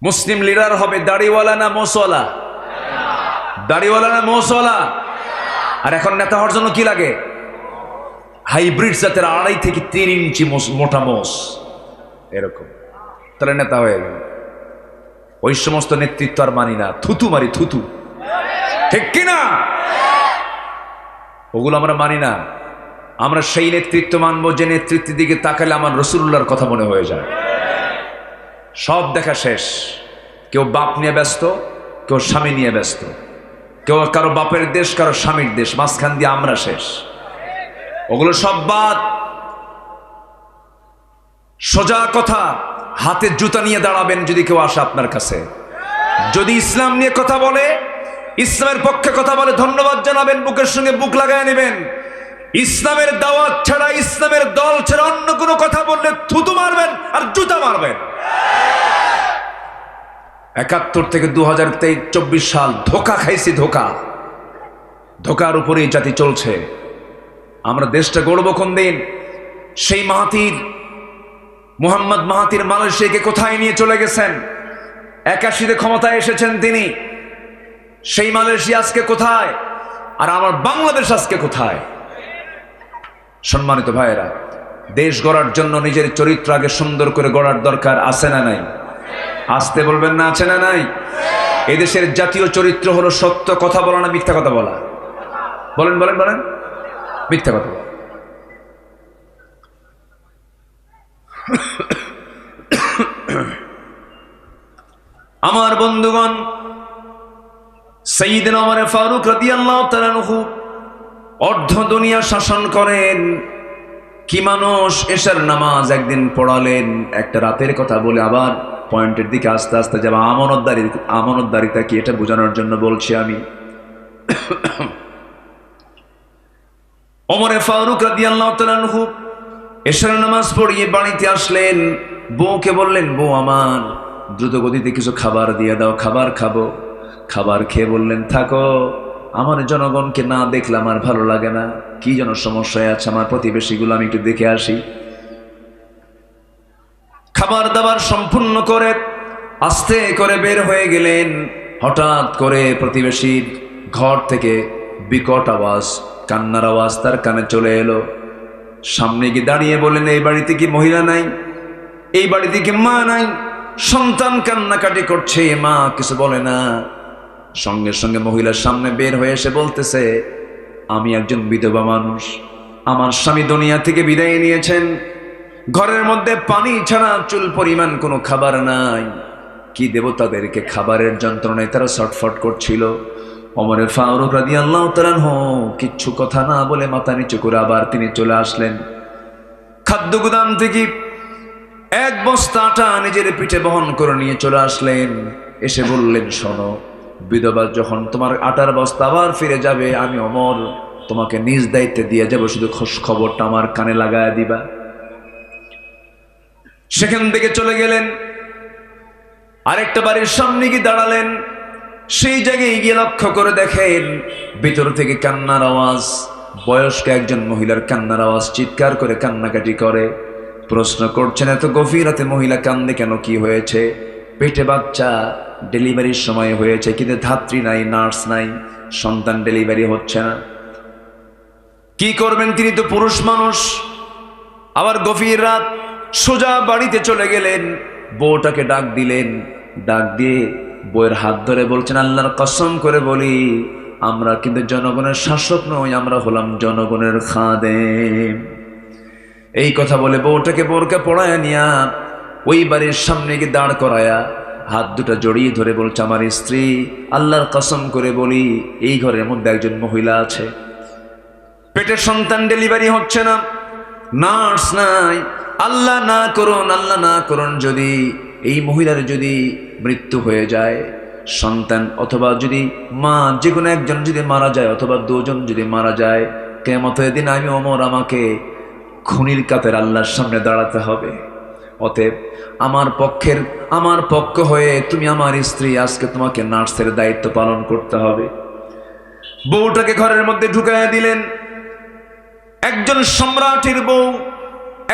মুসলিম লিডার হবে দাড়িওয়ালা না মোষওয়ালা? দাড়িওয়ালা না মোষওয়ালা? আর এখন নেতা হওয়ার জন্য কি লাগে? হাইব্রিড জাতের 2.5 থেকে 3 ইঞ্চি মোটা মোষ, এরকম, তাহলে নেতা হয়ে গেল। ওই সমস্ত নেতৃত্ব আর মানি না, থুতু মারি, থুতু, ঠিক কিনা? ওগুলো আমরা মানি না। আমরা সেই নেতৃত্ব মানবো যে নেতৃত্বের দিকে তাকালে আমার রাসূলুল্লাহর কথা মনে হয়ে যায়। সব দেখা শেষ। কেউ বাপ নিয়ে ব্যস্ত, কেউ স্বামী নিয়ে ব্যস্ত, কেউ কারো বাপের দেশ, কারো স্বামীর দেশ, মাঝখান দিয়ে আমরা শেষ। ওগুলো সব বাদ। সোজা কথা, হাতে জুতা নিয়ে দাঁড়াবেন যদি কেউ আসে আপনার কাছে। যদি ইসলাম নিয়ে কথা বলে, ইসলামের পক্ষে কথা বলে, ধন্যবাদ জানাবেন, বুকের সঙ্গে বুক লাগায় নেবেন। ইসলামের দাওয়াত ছাড়া, ইসলামের দল ছাড়া অন্য কোনো কথা বললে থুতু মারবেন আর জুতা মারবেন। 71 থেকে 2024 সাল ধোকা খাইছি, ধোকা। ধোকার উপরেই জাতি চলছে। আমরা দেশটা গড়ব কোন দিন? সেই মাহাতির, মুহাম্মদ মাহাতির মালয়েশিয়াকে কোথায় নিয়ে চলে গেছেন? 81-তে ক্ষমতায় এসেছেন তিনি। সেই মালয়েশিয়া আজকে কোথায়? আর আমার বাংলাদেশ আজকে কোথায়? সম্মানিত ভাইয়েরা, দেশ গড়ার জন্য নিজের চরিত্র আগে সুন্দর করে গড়ার দরকার আছে না নাই? আসতে বলবেন না, আছে না নাই? এদেশের জাতীয় চরিত্র হলো সত্য কথা বলা না মিথ্যা কথা বলা? বলেন বলেন বলেন। মিথ্যা কথা বলা। আমার বন্ধুগণ, সাইয়েদনা ওমর ফারুক রাদিয়াল্লাহু তাআলা আনহু অর্ধ দুনিয়া শাসন করেন। কি মানুষ! এশার নামাজ একদিন পড়ালেন, একটা রাতের কথা বলে আবার পয়েন্টের দিকে আস্তে আস্তে যাব। আমানতদারিতা কি এটা বোঝানোর জন্য বলছি আমি। ওমর ফারুক রাদিয়াল্লাহু তাআলা আনহু এশার নামাজ পড়িয়ে বাড়িতে আসলেন। বউকে বললেন, বউ আমার দ্রুত গতিতে কিছু খাবার দিয়ে দাও, খাবার খাবো। খাবার খেয়ে বললেন, থাকো, আমার জনগণকে না দেখলে আমার ভালো লাগে না। কি যেন সমস্যায় আছে আমার প্রতিবেশীগুলো, আমি একটু দেখে আসি। খাবার দাবার সম্পূর্ণ করে আস্তে করে বের হয়ে গেলেন। হঠাৎ করে প্রতিবেশীর ঘর থেকে বিকট আওয়াজ, কান্নার আওয়াজ তার কানে চলে এলো। সামনে গিয়ে দাঁড়িয়ে বললেন, এই বাড়িতে কি মহিলা নাই? এই বাড়িতে কি মা নাই? সন্তান কান্নাকাটি করছে, মা কিছু বলে না। সঙ্গে সঙ্গে মহিলার সামনে বের হয়ে এসে বলতেছে, আমি একজন বিধবা মানুষ, আমার স্বামী দুনিয়া থেকে বিদায় নিয়েছেন, ঘরের মধ্যে পানি ছাড়া চুল পরিমাণ কোনো খাবার নাই, কি দেব তাদেরকে? খাবারের যন্ত্রণায় তারা ছটফট করছিল। ওমর ফারুক রাদিয়াল্লাহু তাআলা আনহু কিচ্ছু কথা না বলে মাথা নিচু করে আবার তিনি চলে আসলেন খাদ্য গুদাম থেকে। এক বস্তা আটা নিজের পিঠে বহন করে নিয়ে চলে আসলেন। এসে বললেন, শোনো, বিধবা যখন তোমার আটার বস্তা আবার ফিরে যাবে, আমি ওমর তোমাকে নিজ দায়িত্বে দিয়ে যাবো, শুধু খোঁজ খবরটা আমার কানে লাগায় দিবা। সেখান থেকে চলে গেলেন, আরেকটা বাড়ির সামনে গিয়ে দাঁড়ালেন। সেই জায়গায় গিয়ে লক্ষ্য করে দেখেন ভিতর থেকে কান্নার আওয়াজ, বয়স্ক একজন মহিলার কান্নার আওয়াজ, চিৎকার করে কান্নাকাটি করে। প্রশ্ন করছেন, এত গভীর রাতে মহিলা কান্দে কেন, কি হয়েছে? পেটে বাচ্চা, ডেলিভারির সময় হয়েছে, কিন্তু ধাত্রী নাই, নার্স নাই, সন্তান ডেলিভারি হচ্ছে না। কি করবেন, তিনি তো পুরুষ মানুষ। আবার গভীর রাত, সোজা বাড়িতে চলে গেলেন, বউটাকে ডাক দিলেন। ডাক দিয়ে বউয়ের হাত ধরে বলছেন, আল্লাহর কসম করে বলি, আমরা কিন্তু জনগণের শাসক নই, আমরা হলাম জনগণের খাদেম। এই কথা বলে বউটাকে বোরকা পড়ায় নিয়া ওই বাড়ির সামনে গিয়ে দাঁড় করায়া হাত দুটা জড়িয়ে ধরে বলছে, আমার স্ত্রী, আল্লাহর কসম করে বলি, এই ঘরের মধ্যে একজন মহিলা আছে, পেটের সন্তান ডেলিভারি হচ্ছে না, নার্স নাই, আল্লাহ না করুন, আল্লাহ না করুন, যদি এই মহিলার যদি মৃত্যু হয়ে যায়, সন্তান অথবা যদি মা যে কোনো একজন যদি মারা যায়, অথবা দুজন যদি মারা যায়, কিয়ামতের দিন আমি ওমর আমাকে খুনির কাতের আল্লাহর সামনে দাঁড়াতে হবে। অতএব আমার পক্ষ হয়ে তুমি আমার স্ত্রী, আজকে তোমাকে নার্সের দায়িত্ব পালন করতে হবে। বউটাকে ঘরের মধ্যে ঢুকাইয়া দিলেন। একজন সম্রাটের বউ,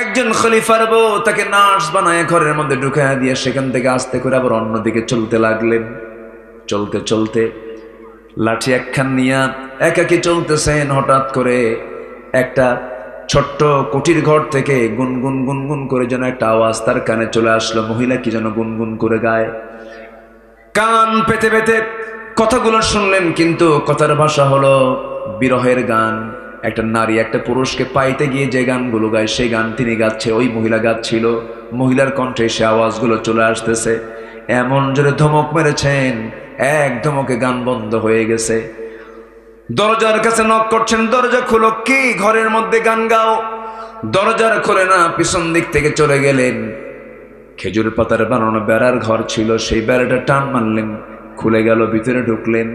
একজন খলিফার বউ, তাকে নার্স বানায় ঘরের মধ্যে ঢুকাইয়া দিয়ে সেখান থেকে আস্তে করে আবার অন্যদিকে চলতে লাগলেন। চলতে চলতে লাঠি একখান নিয়া একাকি চলতেছেন। হঠাৎ করে একটা ছোট্ট কুটির ঘর থেকে গুনগুন গুনগুন করে যেন একটা আওয়াজ তার কানে চলে আসলো। মহিলা কি যেন গুনগুন করে গায়। কান পেতে পেতে কথাগুলো শুনলেন, কিন্তু কথার ভাষা হলো বিরহের গান। একটা নারী একটা পুরুষকে পাইতে গিয়ে যে গানগুলো গায়, সেই গান তিনি গাচ্ছে, ওই মহিলা গাচ্ছিল। মহিলার কণ্ঠে সে আওয়াজগুলো চলে আসতেছে। এমন জোরে ধমক মেরেছেন, এক ধমকে গান বন্ধ হয়ে গেছে। দরজার কাছে নক করছেন, দরজা খুলো, কি ঘরের মধ্যে গান গাও? দরজার খুলে না, পিছন দিক থেকে চলে গেলেন। খেজুর পাতার বানানো বেড়ার ঘর ছিল, সেই বেড়াটা টান মারলেন, খুলে গেল, ভিতরে ঢুকলেন।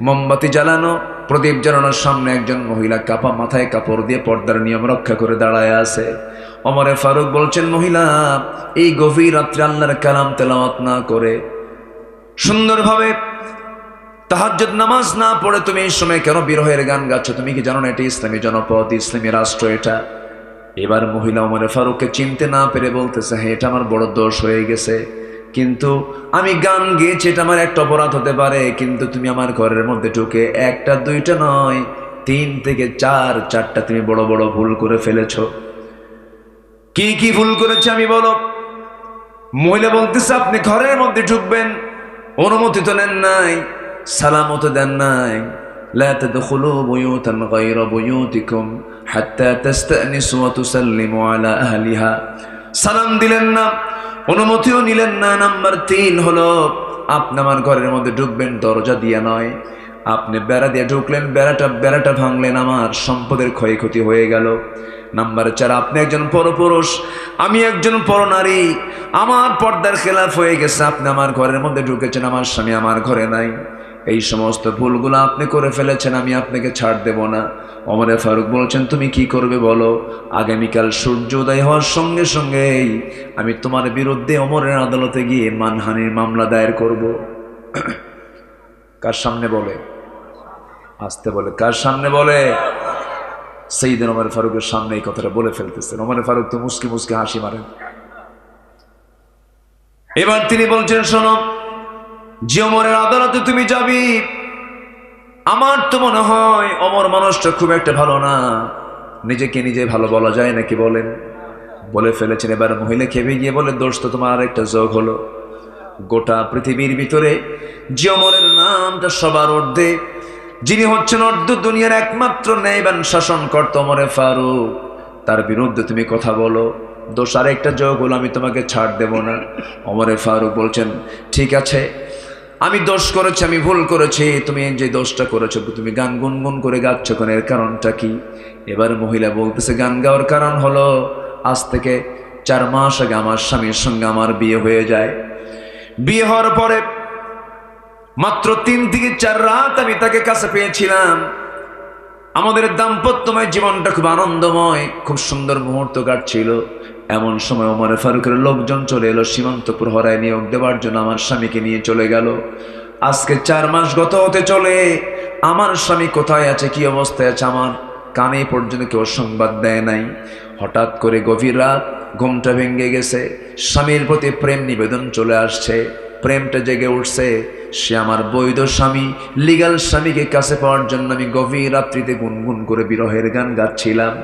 মোমবাতি জ্বালানো, প্রদীপ জ্বালানোর সামনে একজন মহিলা কাপা মাথায় কাপড় দিয়ে পর্দার নিয়ম রক্ষা করে দাঁড়ায় আছে। ওমরে ফারুক বলছেন, মহিলা, এই গভীর রাত্রে আল্লাহর কালাম তেলাওয়াত না করে, সুন্দরভাবে তাহাজ্জুদ নামাজ না পড়ে তুমি এই সময় কেন বিরহের গান গাচ্ছ? তুমি কি জানো না এটা ইসলামী জনপদ, ইসলামী রাষ্ট্র এটা? এবার মহিলা ওমরে ফারুককে চিনতে না পেরে বলতেছে, হ্যাঁ, এটা আমার বড় দোষ হয়ে গেছে, কিন্তু আমি গান গেয়েছি, এটা আমার একটা অপরাধ হতে পারে, কিন্তু তুমি আমার ঘরের মধ্যে ঢুকে একটা দুইটা নয়, 3 থেকে 4টা তুমি বড় বড় ভুল করে ফেলেছ। কি কি ভুল করেছে আমি বলো? মহিলা বলতেছে, আপনি ঘরের মধ্যে ঢুকবেন, অনুমতি তো নেন নাই, সালামত দেন নাই। লা তাদখুলু বুয়ুতান গায়রা বুয়ুতিকুম হাত্তা তাস্তানিসু ওয়া তুসাল্লিমু আলা আহলিহা। সালাম দিলেন না, অনুমতিও নিলেন না। নাম্বার 3 হলো, আপনি আমার ঘরের মধ্যে ঢুকবেন দরজা দিয়ে নয়, আপনি বেড়া দিয়ে ঢুকলেন, বেড়াটা ভাঙলেন, আমার সম্পদের ক্ষয়ক্ষতি হয়ে গেল। নাম্বার 4, আপনি একজন পরপুরুষ, আমি একজন পরনারী, আমার পর্দার খেলাফ হয়ে গেছে, আপনি আমার ঘরের মধ্যে ঢুকেছেন, আমার স্বামী আমার ঘরে নাই। এই সমস্ত ভুলগুলো আপনি করে ফেলেছেন, আমি আপনাকে ছাড় দেব না। ওমরে ফারুক বলছেন, তুমি কি করবে বলো? আগামীকাল সূর্য উদয় হওয়ার সঙ্গে সঙ্গেই আমি তোমার বিরুদ্ধে ওমরের আদালতে গিয়ে মানহানির মামলা দায়ের করব। কার সামনে বলে? আসতে বলে, কার সামনে বলে? সাইয়েদনা ওমর ফারুকের সামনে এই কথাটা বলে ফেলতেছেন। ওমর ফারুক তো মুস্কি মুস্কি হাসি মারেন। এবার তিনি বলছেন, শোনো, যে ওমরের আদালতে তুমি যাবি, আমার তো মনে হয় ওমর মানুষটা খুব একটা ভালো না, নিজেকে নিজে ভালো বলা যায় নাকি বলেন? বলে ফেলেছেন। এবার মহিলা খেপে গিয়ে বলে, দোষ তো তোমার আরেকটা যোগ হলো, গোটা পৃথিবীর ভিতরে যে ওমরের নামটা সবার ঊর্ধ্বে, যিনি হচ্ছেন অর্ধ দুনিয়ার একমাত্র ন্যায়বান শাসনকর্তা ওমরে ফারুক, তার বিরুদ্ধে তুমি কথা বলো। দোষ আরেকটা যোগ হলো, আমি তোমাকে ছাড় দেব না। ওমরে ফারুক বলছেন, ঠিক আছে, আমি দোষ করেছি, আমি ভুল করেছি, তুমি যে দোষটা করেছো, তুমি গান গুনগুন করে গাচ্ছ কেন, এর কারণটা কি? এবার মহিলা বলতেছে, গান গাওয়ার কারণ হলো আজ থেকে 4 মাস আগে আমার স্বামীর সঙ্গে আমার বিয়ে হয়ে যায়। বিয়ে হওয়ার পরে মাত্র 3 থেকে 4 রাত আমি তাকে কাছে পেয়েছিলাম। আমাদের দাম্পত্যময় জীবনটা খুব আনন্দময়, খুব সুন্দর মুহূর্ত কাটছিল। এমন সময় ওমর ফারুকের লোকজন চলে এলো সীমান্ত প্রহরায় নিয়োগ দেওয়ার জন্য। আমার স্বামীকে নিয়ে চলে গেল। আজকে 4 মাস গত হতে চলে, আমার স্বামী কোথায় আছে, কি অবস্থায় আছে, আমার কানে পর্যন্ত কেউ সংবাদ দেয় নাই। হঠাৎ করে গভীর রাত, ঘুমটা ভেঙে গেছে, স্বামীর প্রতি প্রেম নিবেদন চলে আসছে, প্রেমটা জেগে উঠছে। সে আমার বৈধ স্বামী, লিগাল স্বামীকে কাছে পাওয়ার জন্য আমি গভীর রাত্রিতে গুনগুন করে বিরহের গান গাচ্ছিলাম।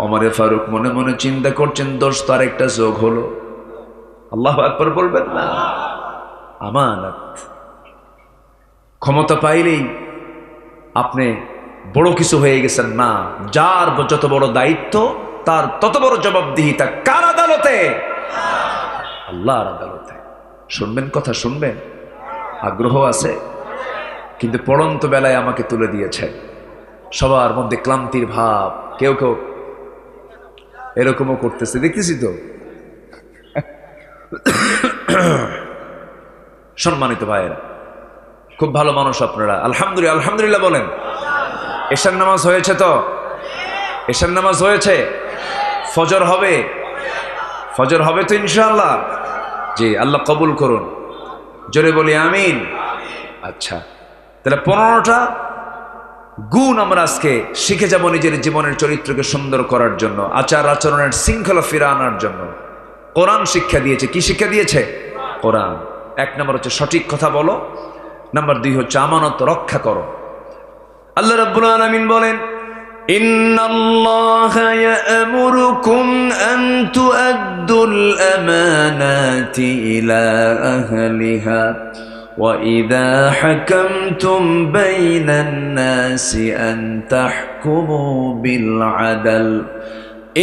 ওমরে ফারুক মনে মনে চিন্তা করছেন, দোষ তো আরেকটা যোগ হলো। আল্লাহু আকবার বলবেন না? আমানত। ক্ষমতা পাইলেই আপনি বড় কিছু হয়ে গেছেন না। যার যত বড় দায়িত্ব, তার তত বড় জবাবদিহিতা। কার আদালতে? আল্লাহর আদালতে। শুনবেন কথা, শুনবেন? আগ্রহ আছে? কিন্তু পড়ন্ত বেলায় আমাকে তুলে দিয়েছে। সবার মধ্যে ক্লান্তির ভাব, কেউ কেউ এরকমও করতেছে, দেখতেছি তো। সম্মানিত ভাইয়েরা, খুব ভালো মানুষ আপনারা, আলহামদুলিল্লাহ। আলহামদুলিল্লাহ বলেন। এশার নামাজ হয়েছে তো? এশার নামাজ হয়েছে? ফজর হবে? ফজর হবে তো ইনশাআল্লাহ? জি, আল্লাহ কবুল করুন। জোরে বলি আমিন। আচ্ছা, তাহলে 15টা গুণ আমরা আজকে শিখে যাব নিজের জীবনের চরিত্রকে সুন্দর করার জন্য, আচার আচরণের শৃঙ্খলা ফিরে আনার জন্য। কোরআন শিক্ষা দিয়েছে। কি শিক্ষা দিয়েছে? কোরআন। 1 নম্বর হচ্ছে সঠিক কথা বলো, নাম্বার 2 হচ্ছে আমানত রক্ষা করো। আল্লাহ রাব্বুল আলামিন বলেন, ইন্নাল্লাহা ইয়া'মুরুকুম আন তু'আদ্দুল আমানাতি ইলা আহলিহা ওয়া ইযা হাকামতুম বাইনান নাসি আন তাহকুমু বিল আদল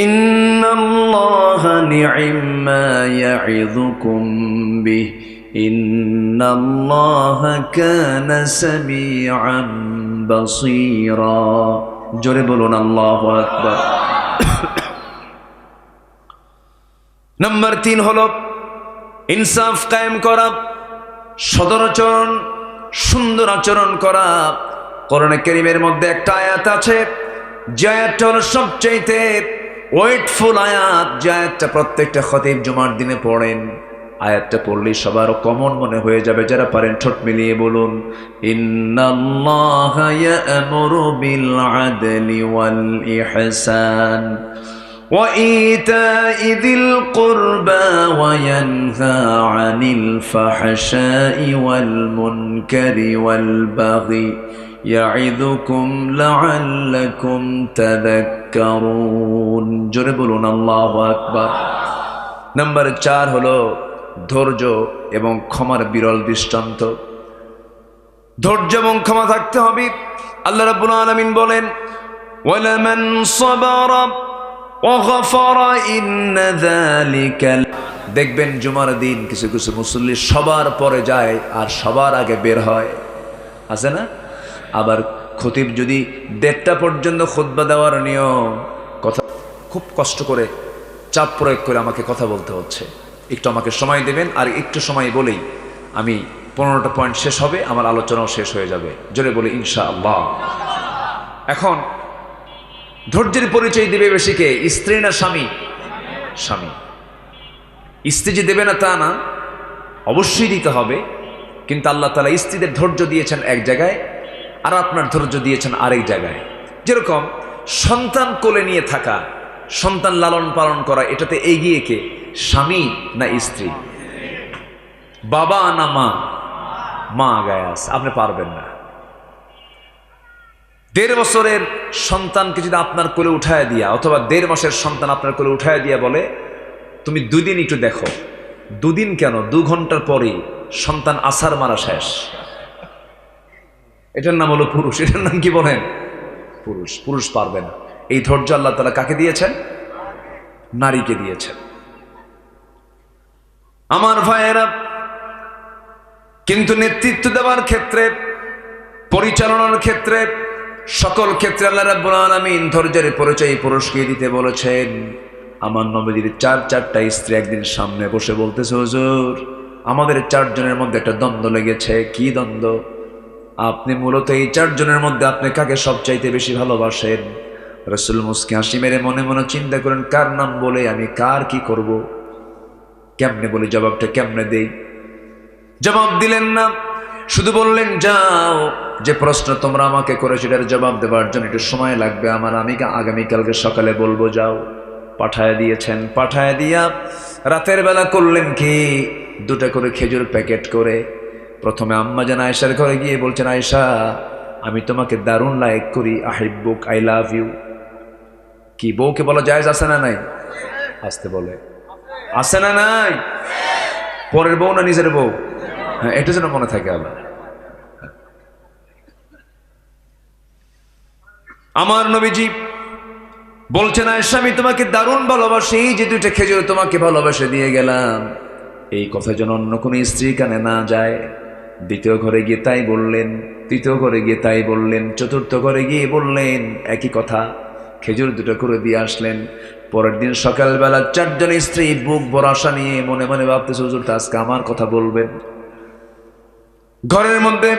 ইন্নাল্লাহা নি'ম্মা ইয়া'ইযুকুম বিহি ইন্নাল্লাহা কানা সামিআন বাসীরা। জোরে বলুন আল্লাহু আকবার। নাম্বার 3 হলো ইনসাফ কায়েম করা, সদরাচরণ, সুন্দর আচরণ করা। কোরআনে কারীমের মধ্যে একটা আয়াত আছে, যে আয়াতটা হলো সবচাইতে ওয়েটফুল আয়াত, যে আয়াতটা প্রত্যেকটা খতিব জুমার দিনে পড়েন। আয়াতটা পড়লেই সবার কমন মনে হয়ে যাবে। যারা পারেন ঠোঁট মিলিয়ে বলুন, ইন্নাল্লাহা ইয়া'মুরু বিল আদলি ওয়াল ইহসান ওয়া ইতা'i যিল কুরবা ওয়া ইয়ানহা আনিল ফাহশাই ওয়াল মুনকারি ওয়াল বাগি ইয়া'ইযুকুম লা'আল্লাকুম তাযাক্কারুন। জোরে বলুন আল্লাহু আকবার। নাম্বার 4 হলো ধৈর্য এবং ক্ষমার বিরল দৃষ্টান্ত। ধৈর্য এবং ক্ষমা থাকতে হবে। আল্লাহ রাব্বুল আলামিন বলেন, ওয়ালামান সাবারা ওয়া গাফারা ইন্না যালিকা। দেখবেন জুমার দিন কিছু কিছু মুসল্লি সবার পরে যায় আর সবার আগে বের হয়, আছে না? আবার খতিব যদি 1:30টা পর্যন্ত খুতবা দেওয়ার নিয়ম, কথা খুব কষ্ট করে চাপ প্রয়োগ করে আমাকে কথা বলতে হচ্ছে, একটু আমাকে সময় দেবেন, আর একটু সময় বলেই আমি 15টা পয়েন্ট শেষ হবে, আমার আলোচনাও শেষ হয়ে যাবে। জোরে বলে ইনশাআল্লাহ। এখন ধৈর্যের পরিচয় দেবে বেশিকে, স্ত্রী না স্বামী? স্বামী। স্ত্রী যে দেবে না তা না, অবশ্যই দিতে হবে। কিন্তু আল্লাহ তাআলা স্ত্রীদের ধৈর্য দিয়েছেন এক জায়গায়, আর আপনার ধৈর্য দিয়েছেন আরেক জায়গায়। যেরকম সন্তান কোলে নিয়ে থাকা, সন্তান লালন পালন করা, এটাতে এগিয়ে কে? স্বামী না স্ত্রী? বাবা না মা? মা আগায় আছে, আপনি পারবেন না। 1.5 বছরের সন্তানকে যদি আপনার কোলে উঠায় দিয়া, অথবা 1.5 মাসের সন্তান আপনার কোলে উঠায় দিয়া বলে, তুমি 2 দিন একটু দেখো। 2 দিন কেন, 2 ঘন্টার পরেই সন্তান আছার মারা শেষ। এটার নাম হলো পুরুষ। এটার নাম কি বলেন? পুরুষ। পুরুষ পারবে না। এই ধৈর্য আল্লাহ তাআলা কাকে দিয়েছেন? নারীকে দিয়েছেন। আমার ভাইয়েরা, কিন্তু নেতৃত্ব দেওয়ার ক্ষেত্রে, পরিচালনার ক্ষেত্রে, সকল ক্ষেত্রে আল্লাহ রাব্বুল আলামিন ধৈর্যের পরিচয় পুরস্কার দিতে বলেছেন। আমার নবীর চারটা স্ত্রী একদিন সামনে বসে বলতেছে, হুজুর আমাদের 4 জনের মধ্যে একটা দ্বন্দ্ব লেগেছে। কি দ্বন্দ্ব? আপনি মূলত এই 4 জনের মধ্যে আপনি কাকে সবচাইতে বেশি ভালোবাসেন? রাসূল মুস্কি হাসি মেরে মনে মনে চিন্তা করেন, কার নাম বলে আমি কার কি করব, কেমনে বলি, জবাবটা কেমনে দেই? জবাব দিলেন না, শুধু বললেন, যাও, যে প্রশ্ন তোমরা আমাকে করে সেটার জবাব দেওয়ার জন্য একটু সময় লাগবে আমার, আমি আগামীকালকে সকালে বলবো, যাও। পাঠায় দিয়েছেন। পাঠায় দিয়া রাতের বেলা করলেন কি, 2টা করে খেজুর প্যাকেট করে প্রথমে আম্মা জান আয়েশার ঘরে গিয়ে বলছেন, আয়েশা আমি তোমাকে দারুণ লাইক করি, আহিব্বুক, আই লাভ ইউ। কি বউকে বলা জায়েজ আছে না নাই? আসতে বলে, আছে না নাই? পরের বউ না নিজের বউ? হ্যাঁ, এটা যেন মনে থাকে আবার। আমার নবীজি বলছেন, আয়েশা আমি তোমাকে দারুণ ভালোবাসি, যে 2টা খেজুর তোমাকে ভালোবাসে দিয়ে গেলাম, এই কথা যেন অন্য কোনো স্ত্রী কানে না যায়। 2য় ঘরে গিয়ে তাই বললেন, 3য় ঘরে গিয়ে তাই বললেন, 4র্থ ঘরে গিয়ে বললেন একই কথা। খেজুর 2টা করে দিয়ে আসলেন। পরের দিন সকালবেলা 4 জন স্ত্রী বুক ভরা আশা নিয়ে মনে মনে ভাবতেছে, হুজুর তো আজকে আমার কথা বলবেন। ঘরের মধ্যে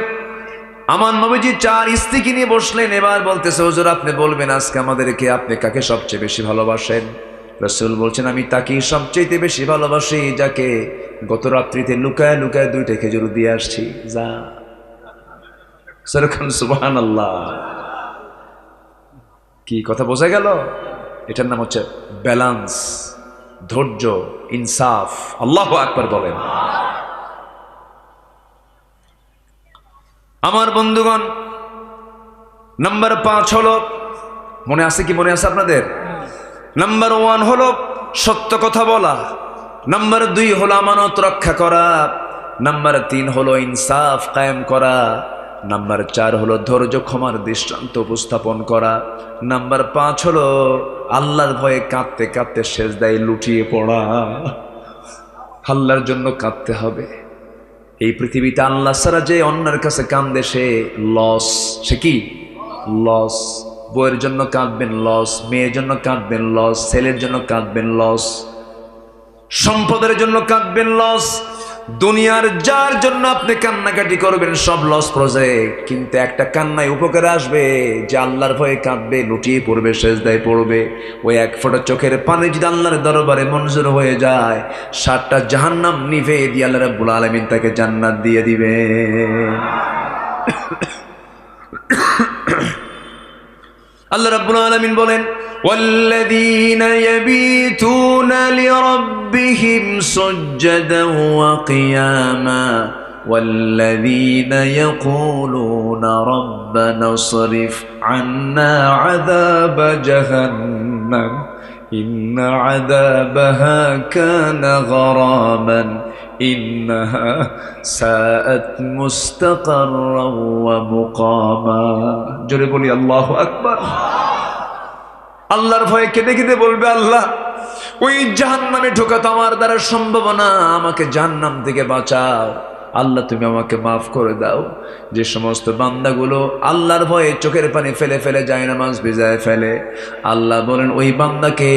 আমার নবীজি 4 স্ত্রীকে নিয়ে বসলেন। এবার বলতেছে, হুজুর আপনি বলবেন আজকে আমাদেরকে আপনি কাকে সবচেয়ে বেশি ভালোবাসেন? রাসূল বলছেন, আমি তাকেই সবচেয়ে বেশি ভালোবাসি যাকে গত রাত্রিতে লুকায় লুকায় 2টা খেজুর দিয়ে আসছি। যা সরকান সুবহানাল্লাহ। কি কথা বোঝা গেল? এটার নাম হচ্ছে ব্যালেন্স, ধৈর্য, ইনসাফ। আল্লাহু আকবার বলেন। আমার বন্ধুগণ, নাম্বার 5 হলো, মনে আছে কি? মনে আছে আপনাদের? নাম্বার 1 হলো সত্য কথা বলা, নাম্বার 2 হলো আমানত রক্ষা করা, নাম্বার 3 হলো ইনসাফ কায়েম করা, নাম্বার 4 হলো ধৈর্য ক্ষমার দৃষ্টান্ত উপস্থাপন করা, নাম্বার 5 হলো আল্লাহর ভয়ে কাঁদতে কাঁদতে সেজদায় লুটিয়ে পড়া। আল্লাহর জন্য কাঁদতে হবে। এই পৃথিবীতে আল্লাহ ছাড়া যে অন্যের কাছে কান্দে সে লস। সে কি? লস। বউয়ের জন্য কাঁদবেন, লস। মেয়ের জন্য কাঁদবেন, লস। ছেলের জন্য কাঁদবেন, লস। সম্পদের জন্য কাঁদবেন, লস। দুনিয়ার যার জন্য আপনি কান্নাকাটি করবেন সব লস প্রজেক্ট। কিন্তু একটা কান্নায় উপকারে আসবে, যে আল্লাহর ভয়ে কাঁদবে, লুটিয়ে পড়বে, সেজদায় পড়বে। ওই 1 ফোঁটা চোখের পানি যদি আল্লাহর দরবারে মঞ্জুর হয়ে যায়, 7টা জাহান্নাম নিভে দিয়ে আল্লাহ রাব্বুল আলামিন তাকে জান্নাত দিয়ে দিবে। আল্লাহ রাব্বুল আলামিন বলেন, والذين يبيتون لربهم سجدا وقياما والذين يقولون ربنا اصرف عنا عذاب جهنم إن عذابها كان غراما إنها ساءت مستقرا ومقاما। জোরে বলি আল্লাহু আকবার। আল্লাহর ভয়ে কেঁদে কেঁদে বলবে, আল্লাহ ওই জাহান্নামে ঢোকা তো আমার দ্বারা সম্ভব না, আমাকে জাহান্নাম থেকে বাঁচাও। আল্লাহ তুমি আমাকে মাফ করে দাও। যে সমস্ত বান্দাগুলো আল্লাহর ভয়ে চোখের পানি ফেলে ফেলে যায়, নামাজ ভিজায় ফেলে, আল্লাহ বলেন ওই বান্দাকে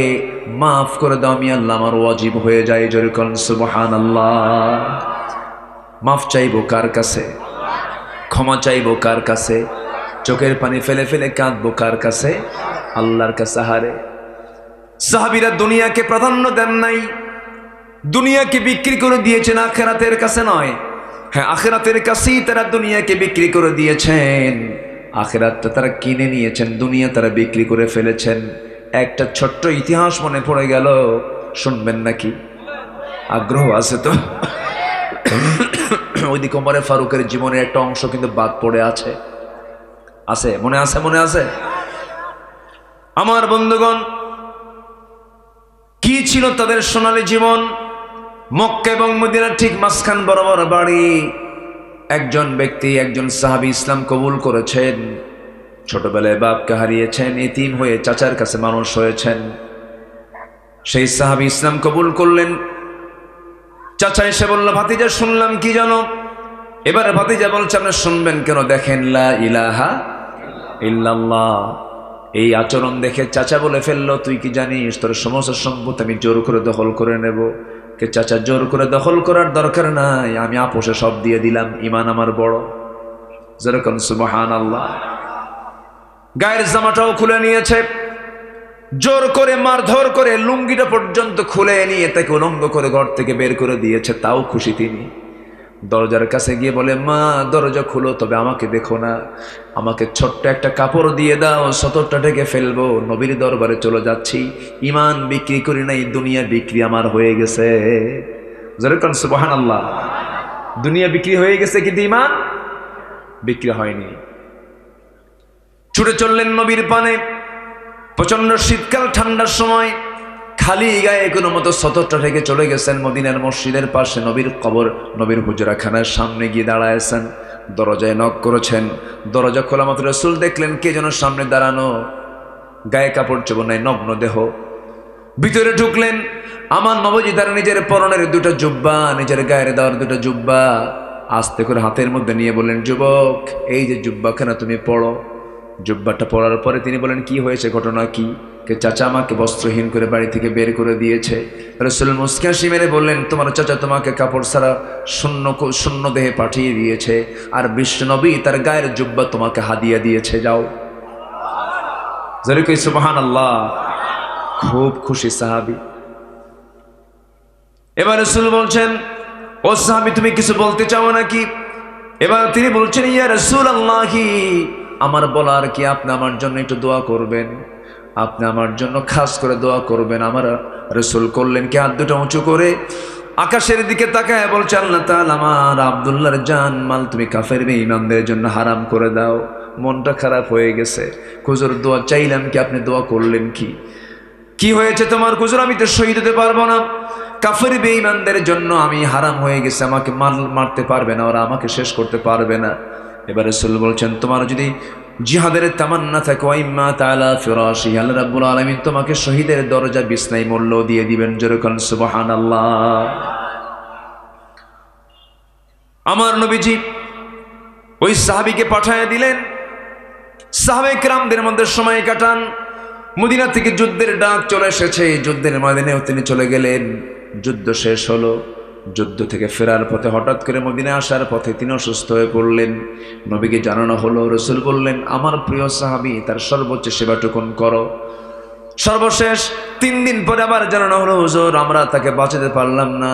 মাফ করে দাও, আমি আল্লাহ আমার ওয়াজিব হয়ে যায়। জোরে বলেন সুবহানাল্লাহ। মাফ চাইবো কার কাছে? ক্ষমা চাইবো কার কাছে? চোখের পানি ফেলে ফেলে কাঁদবো কার কাছে? আল্লাহর কাছে। হারে সাহাবীরা দুনিয়াকে প্রাধান্য দেন নাই, দুনিয়াকে বিক্রি করে দিয়েছেন, আখিরাতের কাছে নয়। হ্যাঁ, আখিরাতের কাছেই তারা দুনিয়াকে বিক্রি করে দিয়েছেন। আখিরাতটা তারা কিনে নিয়েছেন, দুনিয়া তারা বিক্রি করে ফেলেছেন। একটা ছোট্ট ইতিহাস মনে পড়ে গেল, শুনবেন নাকি? আগ্রহ আছে তো? ওইদিকে ওমরে ফারুকের জীবনের একটা অংশ কিন্তু বাদ পড়ে আছে। আছে? মনে আছে? মনে আছে? আমার বন্ধুগণ, কি ছিল তাদের সোনালী জীবন? মক্কা এবং মদিনার ঠিক মাঝখান বরাবর বাড়ি। একজন ব্যক্তি, একজন সাহাবী ইসলাম কবুল করেছেন। ছোটবেলায় বাপকে হারিয়েছেন, এতিম হয়ে চাচার কাছে মানুষ হয়েছেন। সেই সাহাবী ইসলাম কবুল করলেন। চাচা এসে বলল, ভাতিজা শুনলাম কি জানো? এবারে ভাতিজা বলছে, আপনি শুনবেন কেন? দেখেন লা ইলাহা ইল্লাল্লাহ। এই আচরণ দেখে চাচা বলে ফেললো, তুই কি জানিস তোর সমস্ত সম্পত্তি আমি জোর করে দখল করে নেব? কে চাচা, জোর করে দখল করার দরকার নাই, আমি আপোষে সব দিয়ে দিলাম, ঈমান আমার বড়। যেরকম সুবহানাল্লাহ। গায়ের জামাটাও খুলে নিয়েছে, জোর করে মারধর করে লুঙ্গিটা পর্যন্ত খুলে নিয়ে তাকে উলঙ্গ করে ঘর থেকে বের করে দিয়েছে, তাও খুশি তিনি। দরজার কাছে গিয়ে বলে, মা দরজা খুলো, তবে আমাকে দেখো না, আমাকে ছোট্ট একটা কাপড় দিয়ে দাও, সতরটা ঢেকে ফেলবো, নবীর দরবারে চলে যাচ্ছি। ঈমান বিক্রি করি নাই, দুনিয়া বিক্রি আমার হয়ে গেছে। যেরকম সুবহানাল্লাহ। দুনিয়া বিক্রি হয়ে গেছে কিন্তু ঈমান বিক্রি হয়নি। ছুটে চললেন নবীর পানে। প্রচন্ড শীতকাল, ঠান্ডার সময় খালি গায়ে কোনো মতো সতরটা থেকে চলে গেছেন মদিনার মসজিদের পাশে নবীর কবর, নবীর হুজরাখানার সামনে গিয়ে দাঁড়ায়ছেন। দরজায় নক করেছেন, দরজা খোলা মাত্র রাসূল দেখলেন কে যেন সামনে দাঁড়ানো, গায়ে কাপড় চোপড় নাই, নগ্ন দেহ। ভিতরে ঢুকলেন, আমার নবজি তার নিজের পরনের দুটো জুব্বা, নিজের গায়ের দেওয়ার দুটো জুব্বা আস্তে করে হাতের মধ্যে নিয়ে বললেন, যুবক এই যে জুব্বাখানা তুমি পড়ো। জুব্বাটা পড়ার পরে তিনি বলেন, কি হয়েছে, ঘটনা কি? কে চাচা আমাকে বস্ত্রহীন করে বাড়ি থেকে বের করে দিয়েছে। রাসূল মুস্কি হাসি মেরে বললেন, তোমার চাচা তোমাকে কাপড় ছাড়া শূন্য দেহে পাঠিয়ে দিয়েছে, আর বিশ্ব নবী তার গায়ের জুব্বা তোমাকে হাদিয়া দিয়েছে, যাও। যেরকম সুবহানাল্লাহ। খুব খুশি সাহাবী। এবার রাসূল বলছেন, ও সাহাবী তুমি কিছু বলতে চাও নাকি? এবার তিনি বলছেন, ইয়া রাসূলুল্লাহ, আমার বলার কি, আপনি আমার জন্য একটু দোয়া করবেন, আপনি আমার জন্য খাস করে দোয়া করবেন। আমার রাসূল করলেন কি, হাত দুটো উঁচু করে আকাশের দিকে তাকায় বলছে, আল্লাহ তাআলা আমার আব্দুল্লাহর জান মাল তুমি কাফের বেঈমানদের জন্য হারাম করে দাও। মনটা খারাপ হয়ে গেছে। হুজুর দোয়া চাইলাম কি, আপনি দোয়া করলেন কি? কি হয়েছে তোমার হুজুর? আমি তো শহীদ হতে পারবো না, কাফের বেঈমানদের জন্য আমি হারাম হয়ে গেছে, আমাকে মারতে পারবে না, ওরা আমাকে শেষ করতে পারবে না। এবার রাসূল বলছেন, তোমার যদি জিহাদের তামান্না থাকে, ওয়াইম্মা তাআলা ফিরাশি, আল্লাহ রাব্বুল আলামিন তোমাকে শহীদের দরজা বিছনায় মূল্য দিয়ে দিবেন। যেরকম সুবহানাল্লাহ। আমার নবীজি ওই সাহাবীকে পাঠিয়ে দিলেন, সাহাবে কেরামদের মধ্যে সময় কাটান। মদিনা থেকে যুদ্ধের ডাক চলে এসেছে, যুদ্ধের ময়দানেও তিনি চলে গেলেন। যুদ্ধ শেষ হলো, যুদ্ধ থেকে ফেরার পথে হঠাৎ করে মদিনা আসার পথে তিনি অসুস্থ হয়ে পড়লেন। নবীকে জানানো হলো, রাসূল বললেন, আমার প্রিয় সাহাবী তার সর্বোচ্চ সেবাটুকুন করো। সর্বশেষ 3 দিন পরে আবার জানানো হলো, হুজুর আমরা তাকে বাঁচাতে পারলাম না,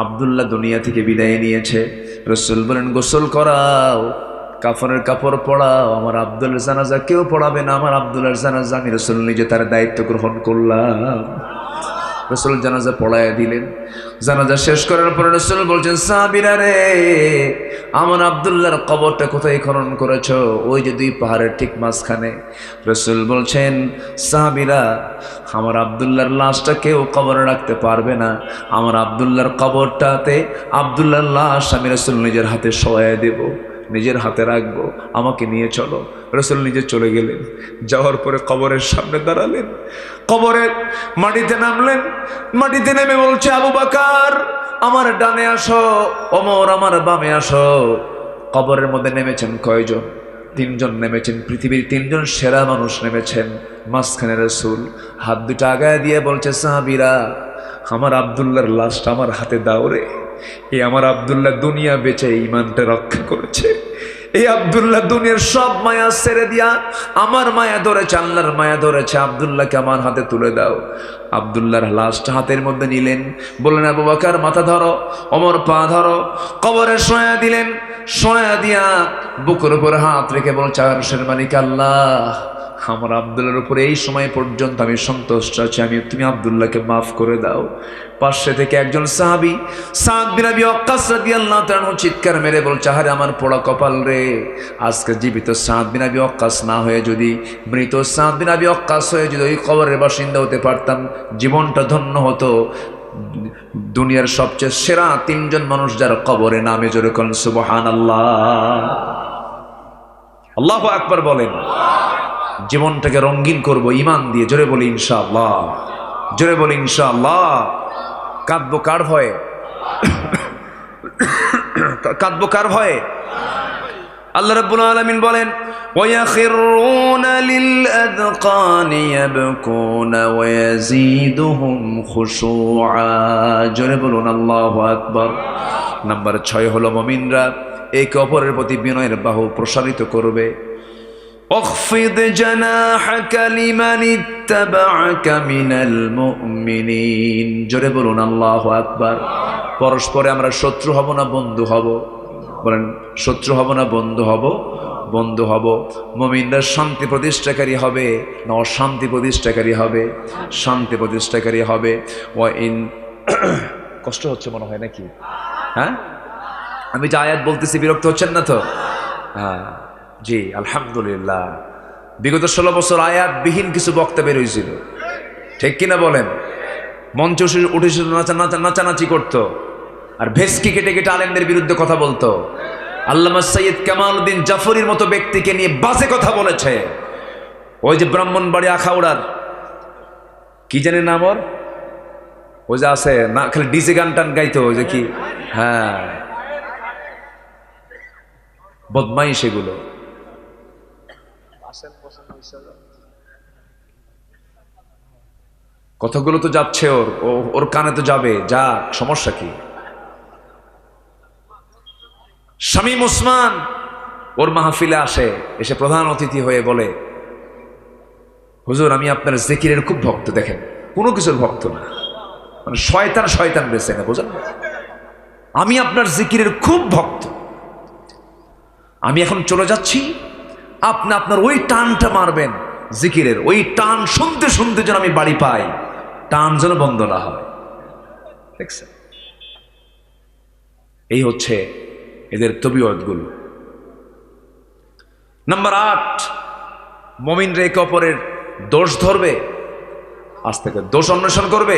আব্দুল্লাহ দুনিয়া থেকে বিদায় নিয়েছে। রাসূল বলেন, গোসল করাও, কাফনের কাপড় পড়াও, আমার আব্দুল্লাহর জানাজা কেউ পড়াবে না, আমার আব্দুল্লাহর জানাজা আমি রাসূল নিজে তার দায়িত্ব গ্রহণ করলাম। রাসূল জানাজা পড়ায় দিলেন। জানাজা শেষ করার পরে রাসূল বলছেন, সাহাবীরা রে, আমার আব্দুল্লাহর কবরটা কোথায় খনন করেছো? ওই যে 2 পাহাড়ের ঠিক মাঝখানে। রাসূল বলছেন, সাহাবীরা, আমার আব্দুল্লাহর লাশটা কেউ কবরে রাখতে পারবে না, আমার আব্দুল্লাহর কবরটাতে আব্দুল্লাহর লাশ আমি রাসূল নিজের হাতে শোয়ায় দেব, নিজের হাতে রাখবো, আমাকে নিয়ে চলো। রাসূল নিজে চলে গেলেন। যাওয়ার পরে কবরের সামনে দাঁড়ালেন, কবরের মাটিতে নামলেন। মাটিতে নেমে বলছে, আবু বকর আমার ডানে আসো, ওমর আমার বামে আসো। কবরের মধ্যে নেমেছেন কয়জন? 3 জন নেমেছেন, পৃথিবীর 3 জন সেরা মানুষ নেমেছেন। মাঝখানে রাসূল হাত দুটো আগায় দিয়ে বলছে, সাহাবীরা, আমার আব্দুল্লাহর লাশটা আমার হাতে দাও রে। এই আমার আব্দুল্লাহ দুনিয়া বেঁচে ঈমানটা রক্ষা করেছে। এই আব্দুল্লাহ দুনিয়ার সব মায়া ছেড়ে দিয়া আমার মায়া ধরেছে, আল্লাহর মায়া ধরেছে, আব্দুল্লাহকে আমার হাতে তুলে দাও। আব্দুল্লাহর লাশটা হাতের মধ্যে নিলেন, বললেন, আবু বকর মাথা ধরো, ওমর পা ধরো। কবরে শোয়া দিলেন। শোয়া দিয়া বুকের উপর হাত রেখে বলছে, আরশের মালিক আল্লাহ, আমার আব্দুল্লাহর উপরে এই সময় পর্যন্ত আমি সন্তুষ্ট আছি, তুমি আব্দুল্লাহকে মাফ করে দাও। পাশে থেকে একজন সাহাবী সাদ বিন আবি ওয়াক্কাস রাদিয়াল্লাহু তাআলা চিৎকার মেরে বলছে, আরে আমার পোড়া কপাল রে, আজকে জীবিত সাদ বিন আবি ওয়াক্কাস না হয়ে যদি মৃত সাদ বিন আবি ওয়াক্কাস হয়ে যদি ওই কবরের বাসিন্দা হতে পারতাম, জীবনটা ধন্য হতো। দুনিয়ার সবচেয়ে সেরা 3 জন মানুষ যার কবরে নামে, জোরে কোন সুবহানাল্লাহ, আল্লাহু আকবার বলেন। জীবনটাকে রঙিন করব ঈমান দিয়ে, জোরে বলি ইনশাআল্লাহ, জোরে বলি ইনশাআল্লাহ। কাঁদবো কার ভয়ে? কাঁদবো কার ভয়ে? আল্লাহ রাব্বুল আলামিন বলেন وَيَخِرُّونَ لِلْأَذْقَانِ يَبْكُونَ وَيَزِيدُهُمْ خُشُوعًا। জোরে বলুন আল্লাহু আকবার। নাম্বার 6 হলো মুমিনরা একে অপরের প্রতি বিনয়ের বাহু প্রসারিত করবে। اخفض جناحك لمن اتبعك من المؤمنين। জোরে বলুন আল্লাহু আকবার। পরস্পরে আমরা শত্রু হব না বন্ধু হব? বলেন, শত্রু হব না বন্ধু হব? বন্ধু হব। মুমিনরা শান্তি প্রতিষ্ঠাকারী হবে না অশান্তি প্রতিষ্ঠাকারী হবে? শান্তি প্রতিষ্ঠাকারী হবে। কষ্ট হচ্ছে মনে হয় নাকি? হ্যাঁ, আমি যে আয়াত বলতেছি বিরক্ত হচ্ছেন না তো? হ্যাঁ জি, আলহামদুলিল্লাহ। বিগত 16 বছর আয়াতবিহীন কিছু বক্তা বের হয়েছিল, ঠিক কিনা বলেন? মঞ্চে উঠেছিল, নাচানাচি করতো, আর ভেস্কি কেটে কেটে আলেমদের বিরুদ্ধে কথা বলতো। আল্লামা সৈয়দ কামালউদ্দিন জাফরির মতো ব্যক্তিকে নিয়ে বাজে কথা বলেছে। ওই যে ব্রাহ্মণবাড়ি আখাউড়ার কি জানি নাম ওর, ওই যে আছে না, খালি ডিজে গান টান গাইতো, ওই যে কি, হ্যাঁ বদমাই সেগুলো। কথাগুলো তো যাচ্ছে ওর কানে তো যাবে, যা, সমস্যা কি? শামীম ওসমান ওর মাহফিলে আসে, এসে প্রধান অতিথি হয়ে বলে, হুজুর আমি আপনার জিকিরের খুব ভক্ত। দেখেন, কোনো কিছুর ভক্ত না, মানে শয়তান বেছে না, বোঝেন? আমি আপনার জিকিরের খুব ভক্ত, আমি এখন চলে যাচ্ছি, আপনি আপনার ওই টানটা মারবেন জিকিরের, ওই টান শুনতে শুনতে যেন আমি বাড়ি পাই, টান যেন বন্ধ না হয়। দেখছেন, এই হচ্ছে এদের তবিয়তগুলো। নাম্বার 8, মুমিনরা একে অপরের দোষ ধরবে, আজ থেকে দোষ অন্বেষণ করবে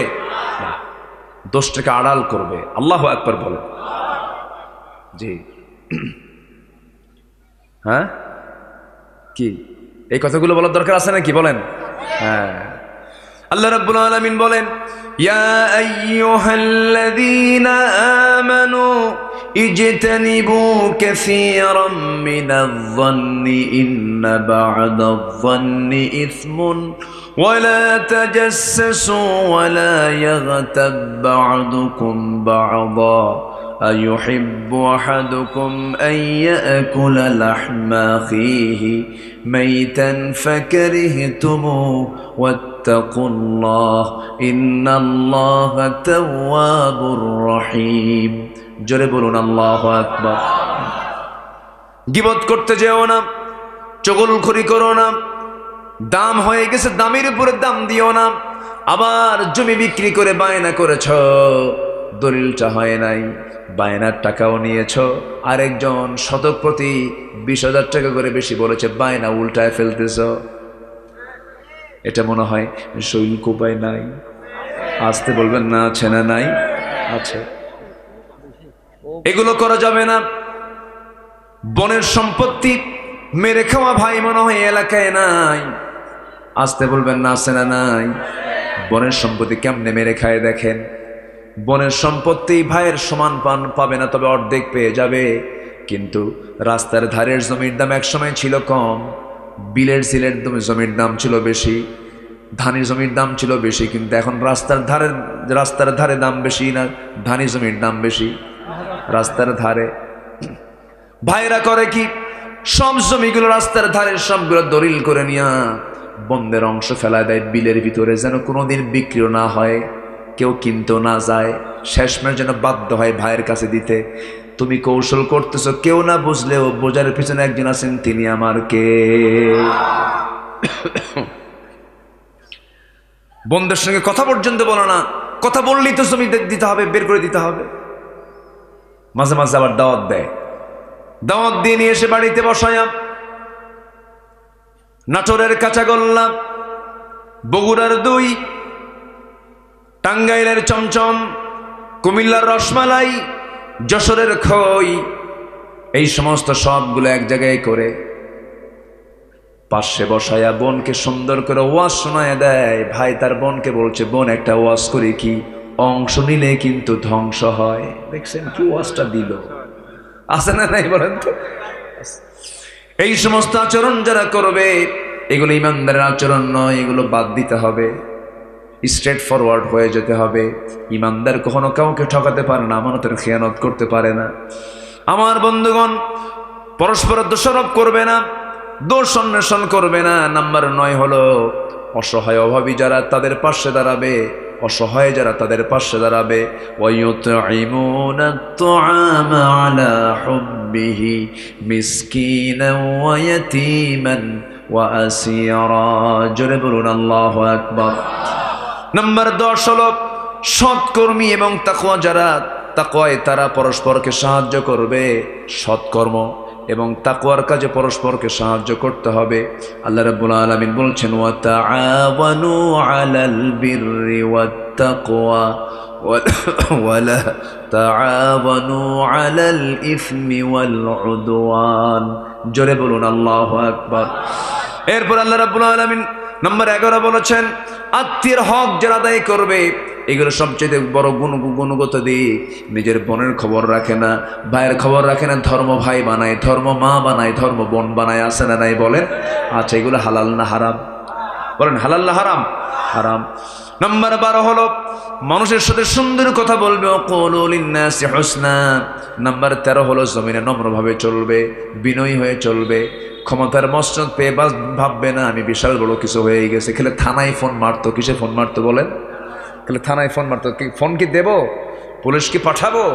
না, দোষটাকে আড়াল করবে। আল্লাহু আকবার বলে। জি, হ্যাঁ কি এই কথাগুলো বলার দরকার আছে নাকি বলেন? হ্যাঁ, আল্লাহ রাব্বুল আলামিন বলেন, ইয়া আইয়ুহাল্লাযীনা আমানু ইজতানিবু কাসীরাম মিনায-যন্নি ইন্না বা'দায-যন্নি ইসমুন ওয়া লা তাজাসসাসু ওয়া লা ইয়াগতাব বা'দুকুম বা'দা أيحب أحدكم أن يأكل لحم أخيه ميتا فكرهتموه واتقوا الله إن الله تواب رحيم। জোরে বলুন আল্লাহু আকবার। গীবত করতে যেও না, চগলখড়ি করো না, দাম হয়ে গেছে দামের উপরে দাম দিও না। আবার জমি বিক্রি করে বায়না করেছ, দলিলটা হয় নাই, বায়নার টাকাও নিয়েছ, আরেকজন শতক প্রতি 20,000 টাকা করে বেশি বলেছে, বায়না উল্টায় ফেলতেছ। এটা মনে হয় শৈল কোপায় নাই, আসতে বলবেন না, আছে না নাই? আছে। এগুলো করা যাবে না। বনের সম্পত্তি মেরে খাওয়া ভাই মনে হয় এলাকায় নাই, আসতে বলবেন না, আছে না নাই? বনের সম্পত্তি কেমনে মেরে খায় দেখেন। বনের সম্পত্তি ভাইয়ের সমান পাবে না, তবে অর্ধেক পেয়ে যাবে। কিন্তু রাস্তার ধারের জমির দাম একসময় ছিল কম, বিলের সিলের জমির দাম ছিল বেশি, ধানি জমির দাম ছিল বেশি, কিন্তু এখন রাস্তার ধারে দাম বেশি না ধানি জমির দাম বেশি? রাস্তার ধারে। ভাইরা করে কি, সব জমিগুলো রাস্তার ধারে সবগুলো দলিল করে নিয়া বন্ধের অংশ ফেলা দেয় বিলের ভিতরে, যেন কোনোদিন বিক্রিও না হয়, কেউ কিনতেও না যায়, শেষমেশ যেন বাধ্য হয় ভাইয়ের কাছে দিতে। তুমি কৌশল করতেছো, কেউ না বুঝলেও বোঝার পিছনে একজন আছেন, তিনি আমার কে? বন্ধুর সঙ্গে কথা পর্যন্ত বলো না, কথা বললেই তো জমি দিতে হবে, বের করে দিতে হবে। মাঝে মাঝে আবার দাওয়াত দেয়, দাওয়াত দিয়ে নিয়ে এসে বাড়িতে বসায়া নাটোরের কাঁচাগোল্লা, বগুড়ার দই, টাঙ্গাইলের চমচম, কুমিল্লার রসমালাই, যশোরের খই, এই সমস্ত সবগুলো এক জায়গায় করে পাশে বসায়া বোনকে সুন্দর করে ওয়াজ শোনায় দেয়। ভাই তার বোনকে বলছে, বোন একটা ওয়াজ করি কি? অংশ নিলে কিন্তু ধ্বংস হয়। দেখছেন কি ওয়াজটা দিল, আছে না নাই বলেন তো? এই সমস্ত আচরণ যারা করবে এগুলো ইমানদারের আচরণ নয়, এগুলো বাদ দিতে হবে, স্ট্রেট ফরওয়ার্ড হয়ে যেতে হবে। ইমানদার কখনো কাউকে ঠকাতে পারে না, আমানতের খেয়ানত করতে পারে না। আমার বন্ধুগণ, পরস্পর দোষারোপ করবে না, দোষ অন্বেষণ করবে না। নাম্বার 9 হলো অসহায় অভাবী যারা তাদের পাশে দাঁড়াবে, অসহায় যারা তাদের পাশে দাঁড়াবে। ওয়ায়ুতঈমুনা আত-তাআমা আলা হুব্বিহি মিসকিনান ওয়া ইয়াতীমান ওয়া আসীরা। জোরে বলুন আল্লাহু আকবার। নাম্বার 10 হলো সৎকর্মী এবং তাকওয়া যারা, তাকওয়ায় তারা পরস্পরকে সাহায্য করবে। সৎকর্ম এবং তাকওয়ার কাজে পরস্পরকে সাহায্য করতে হবে। আল্লাহ রাব্বুল আলামিন বলছেন ওয়া তাআওয়ানু আলাল বিররি ওয়াত তাকওয়া ওয়া লা তাআওয়ানু আলাল ইসমি ওয়াল উদওয়ান। জোরে বলুন আল্লাহু আকবার। এরপর আল্লাহ রাব্বুল আলামিন নাম্বার 11 বলেছেন আত্মীয়ের হক যারা আদায় করবে। এগুলো সবচেয়ে বড় গুণগত দিক। নিজের বোনের খবর রাখে না, ভাইয়ের খবর রাখে না, ধর্ম ভাই বানায়, ধর্ম মা বানায়, ধর্ম বোন বানায়, আছে না নাই বলেন? আচ্ছা, এগুলো হালাল না হারাম? বলেন হালাল না হারাম? হারাম। নাম্বার 12 হলো মানুষের সাথে সুন্দর কথা বলবে, ওয়াকুলু লিন-নাসি হুসনা। নাম্বার 13 হলো জমিনে নম্রভাবে চলবে, বিনয়ী হয়ে চলবে। ক্ষমতার মসনদ পেয়ে ভাববে না আমি বিশাল বড় কিছু হয়ে গেছে। খেলে থানায় ফোন মারতো, কিসে ফোন মারতো বলেন? খেলে থানায় ফোন মারতো। কি ফোন কি দেব? পুলিশ কি পাঠাবো?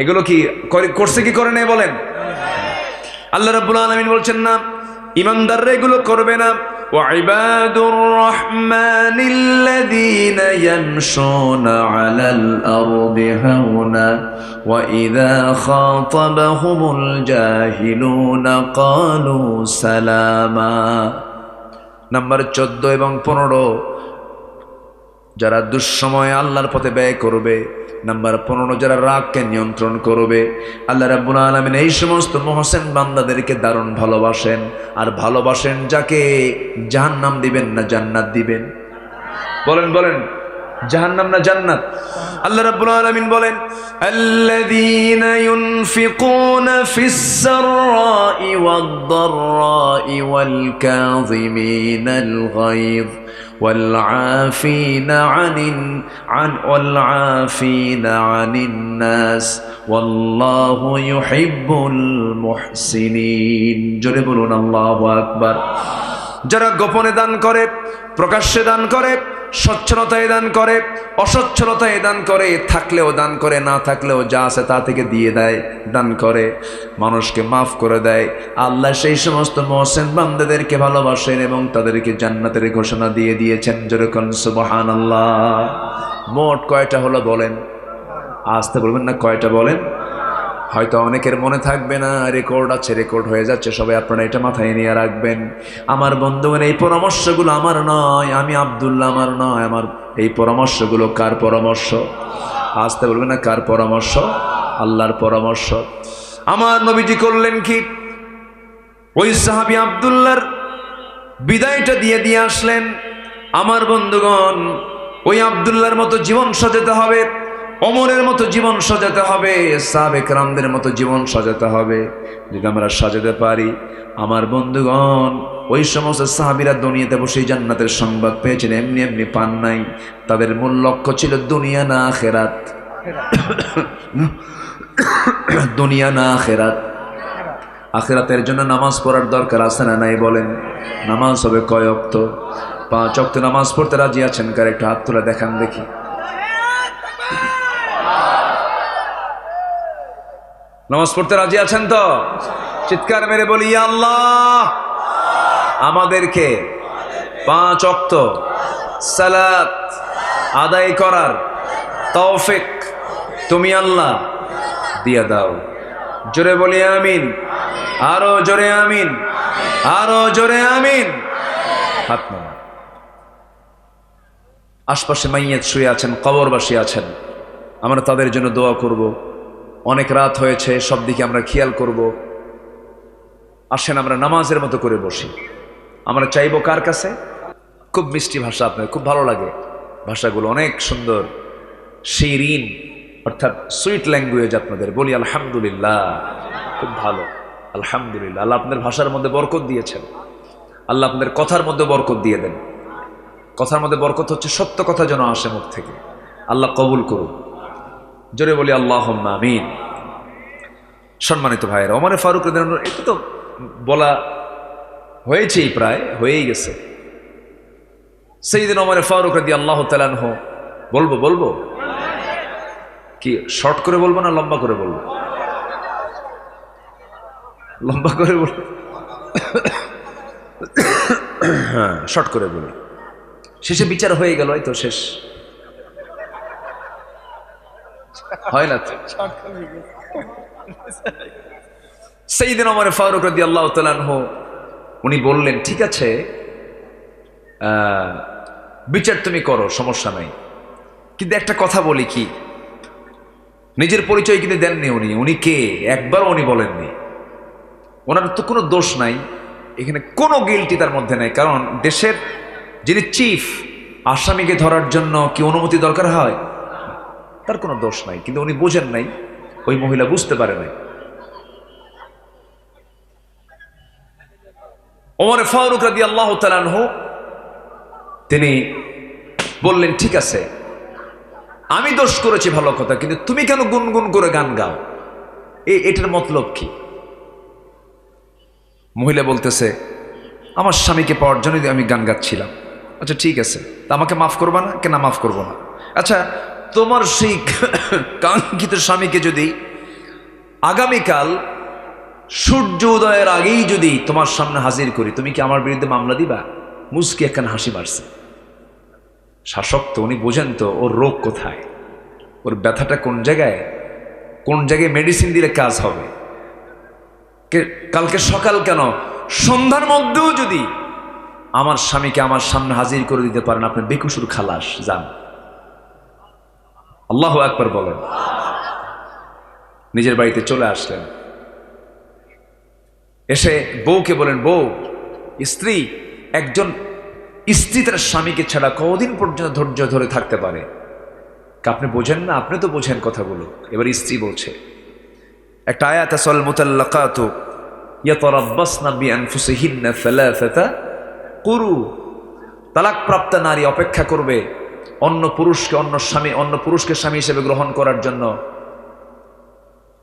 এগুলো কি করছে কি করে নেই বলেন? আল্লাহ রাব্বুল আলামিন বলছেন না, ইমানদাররা এগুলো করবে না। وعباد الرحمن الذين يمشون على الأرض هونا وإذا خاطبهم الجاهلون قالوا سلاما। নাম্বার 14 এবং 15 যারা দুঃসময়ে আল্লাহর পথে ব্যয় করবে। নাম্বার 15 যারা রাগকে নিয়ন্ত্রণ করবে। আল্লাহ রাব্বুল আলামিন এই সমস্ত মুহসিন বান্দাদেরকে দারুণ ভালোবাসেন। আর ভালোবাসেন যাকে জাহান্নাম দিবেন না জান্নাত দিবেন? বলেন বলেন, জাহান্নাম না জান্নাত? আল্লাহ রাব্বুল আলামিন বলেন আল্লাযীনা ইউনফিকুনা ফিস-সাররাই ওয়াদ-দাররাই ওয়াল কাযিমিনাল গায়য والعافين عن الناس والله يحب المحسنين। জোরে বলুন আল্লাহু আকবার। যারা গোপনে দান করে, প্রকাশ্যে দান করে, সচ্ছলতায় দান করে, অসচ্ছলতায় দান করে, থাকলেও দান করে, না থাকলেও যা আছে তা থেকে দিয়ে দেয়, দান করে, মানুষকে মাফ করে দেয়। আল্লাহ সেই সমস্ত মুহসিন বান্দাদেরকে ভালোবাসেন এবং তাদেরকে জান্নাতের ঘোষণা দিয়ে দিয়েছেন। যেরকম সুবহানাল্লাহ। মোট কয়টা হলো বলেন? আসতে বলবেন না, কয়টা বলেন? হয়তো অনেকের মনে থাকবে না, রেকর্ড আছে, রেকর্ড হয়ে যাচ্ছে। সবাই আপনারা এটা মাথায় নিয়ে রাখবেন। আমার বন্ধুগণ, এই পরামর্শগুলো আমার নয়, আমি আব্দুল্লাহ, আমার নয়। আমার এই পরামর্শগুলো কার পরামর্শ? আসতে বলবেন না, কার পরামর্শ? আল্লাহর পরামর্শ। আমার নবীজি করলেন কি, ওই সাহাবী আব্দুল্লাহর বিদায়টা দিয়ে আসলেন। আমার বন্ধুগণ, ওই আব্দুল্লাহর মতো জীবন সাজাতে হবে, ওমরের মতো জীবন সাজাতে হবে, সাহাবে কেরামদের মতো জীবন সাজাতে হবে। যদি আমরা সাজাতে পারি, আমার বন্ধুগণ, ওই সমস্ত সাহাবীরা দুনিয়াতে বসে জান্নাতের সংবাদ পেয়েছেন, এমনি এমনি পান নাই। তাদের মূল লক্ষ্য ছিল দুনিয়া না আখিরাত। দুনিয়া না আখিরাত। আখিরাতের জন্য নামাজ পড়ার দরকার আছে না নাই বলেন? নামাজ হবে কয় ওয়াক্ত? 5 ওয়াক্ত নামাজ পড়তে রাজি আছেন? কার একটা হাত তুলে দেখান দেখি। নামাজ পড়তে রাজি আছেন তো? চিৎকার মেরে বলি, ইয়া আল্লাহ, আমাদেরকে 5 ওয়াক্ত সালাত আদায় করার তৌফিক তুমি আল্লাহ দিয়ে দাও। জোরে বলি আমিন। আরো জোরে আমিন, আরো জোরে আমিন। হাত নামান। আশপাশে মাইয়াত শুয়ে আছেন, কবরবাসী আছেন, আমরা তাদের জন্য দোয়া করব। অনেক রাত হয়েছে, সব দিকে আমরা খেয়াল করব। আসেন আমরা নামাজের মতো করে বসি। আমরা চাইবো কার কাছে? খুব মিষ্টি ভাষা, আপনার খুব ভালো লাগে ভাষাগুলো, অনেক সুন্দর। শিরিন অর্থাৎ সুইট ল্যাঙ্গুয়েজ আপনাদের, বলি আলহামদুলিল্লাহ, খুব ভালো, আলহামদুলিল্লাহ। আল্লাহ আপনাদের ভাষার মধ্যে বরকত দিয়েছেন, আল্লাহ আপনাদের কথার মধ্যে বরকত দিয়ে দেন। কথার মধ্যে বরকত হচ্ছে সত্য কথা যেন আসে মুখ থেকে, আল্লাহ কবুল করুন। জোরে বলি আল্লাহুম্মা আমিন। সম্মানিত ভাইয়েরা, ওমর ফারুক রাদিয়াল্লাহু আনহু, এটা তো বলা হয়েছেই, প্রায় হয়েই গেছে। সাইয়্যিদুনা ওমর ফারুক রাদিয়াল্লাহু তাআলা আনহু, বলবো কি শর্ট করে বলবো না লম্বা করে বলবো? লম্বা করে বলবো, হ্যাঁ শর্ট করে বলি। শেষে বিচার হয়ে গেল, এই তো শেষ হয় না তো। সাইয়্যিদুনা ওমর ফারুক রাদিয়াল্লাহু তাআলা আনহু উনি বললেন, ঠিক আছে বিচার তুমি করো, সমস্যা নাই, কিন্তু একটা কথা বলি, কি নিজের পরিচয় কিন্তু দেননি উনি কে একবার উনি বলেননি। ওনার তো কোনো দোষ নাই এখানে, কোনো গিল্টি তার মধ্যে নাই। কারণ দেশের যিনি চিফ, আসামিকে ধরার জন্য কি অনুমতি দরকার হয়? তার কোনো দোষ নাই, কিন্তু উনি বুঝেন নাই, ওই মহিলা বুঝতে পারে নাই। ওমর ফারুক রাদিয়াল্লাহু তাআলা আনহু তিনি বললেন, ঠিক আছে আমি দোষ করেছি ভালো কথা, কিন্তু তুমি কেন গুনগুন করে গান গাও, এটার মতলব কি? মহিলা বলতেছে, আমার স্বামীকে পাওয়ার জন্য আমি গান গাচ্ছিলাম। আচ্ছা ঠিক আছে, তা আমাকে মাফ করবা না? কেন মাফ করবো না? আচ্ছা তোমার সেই কাঙ্ক্ষিত স্বামীকে যদি আগামীকাল সূর্য উদয়ের আগেই যদি তোমার সামনে হাজির করি, তুমি কি আমার বিরুদ্ধে মামলা দিবা? মুস্কি একখান হাসি মারছে। শাসক তো, উনি বোঝেন তো ওর রোগ কোথায়, ওর ব্যথাটা কোন জায়গায় মেডিসিন দিলে কাজ হবে। কালকে সকাল কেন, সন্ধ্যার মধ্যেও যদি আমার স্বামীকে আমার সামনে হাজির করে দিতে পারেন, আপনি বেকুসুর খালাস, যান। আল্লাহু আকবার বলেন। নিজের বাড়িতে চলে আসলেন, এসে বউকে বলেন, বউ, একজন স্ত্রী তার স্বামীকে ছাড়া কতদিন পর্যন্ত ধৈর্য ধরে থাকতে পারে? আপনি বোঝেন না? আপনি তো বোঝেন কথাগুলো। এবার স্ত্রী বলছে, একটা আয়াত আছে, আল মুতাল্লাকাতু ইয়াতারাব্বাসনা বিআনফুসিহিন্না সালাসাতা কুরু। তালাকপ্রাপ্ত নারী অপেক্ষা করবে অন্য পুরুষকে স্বামী হিসেবে গ্রহণ করার জন্য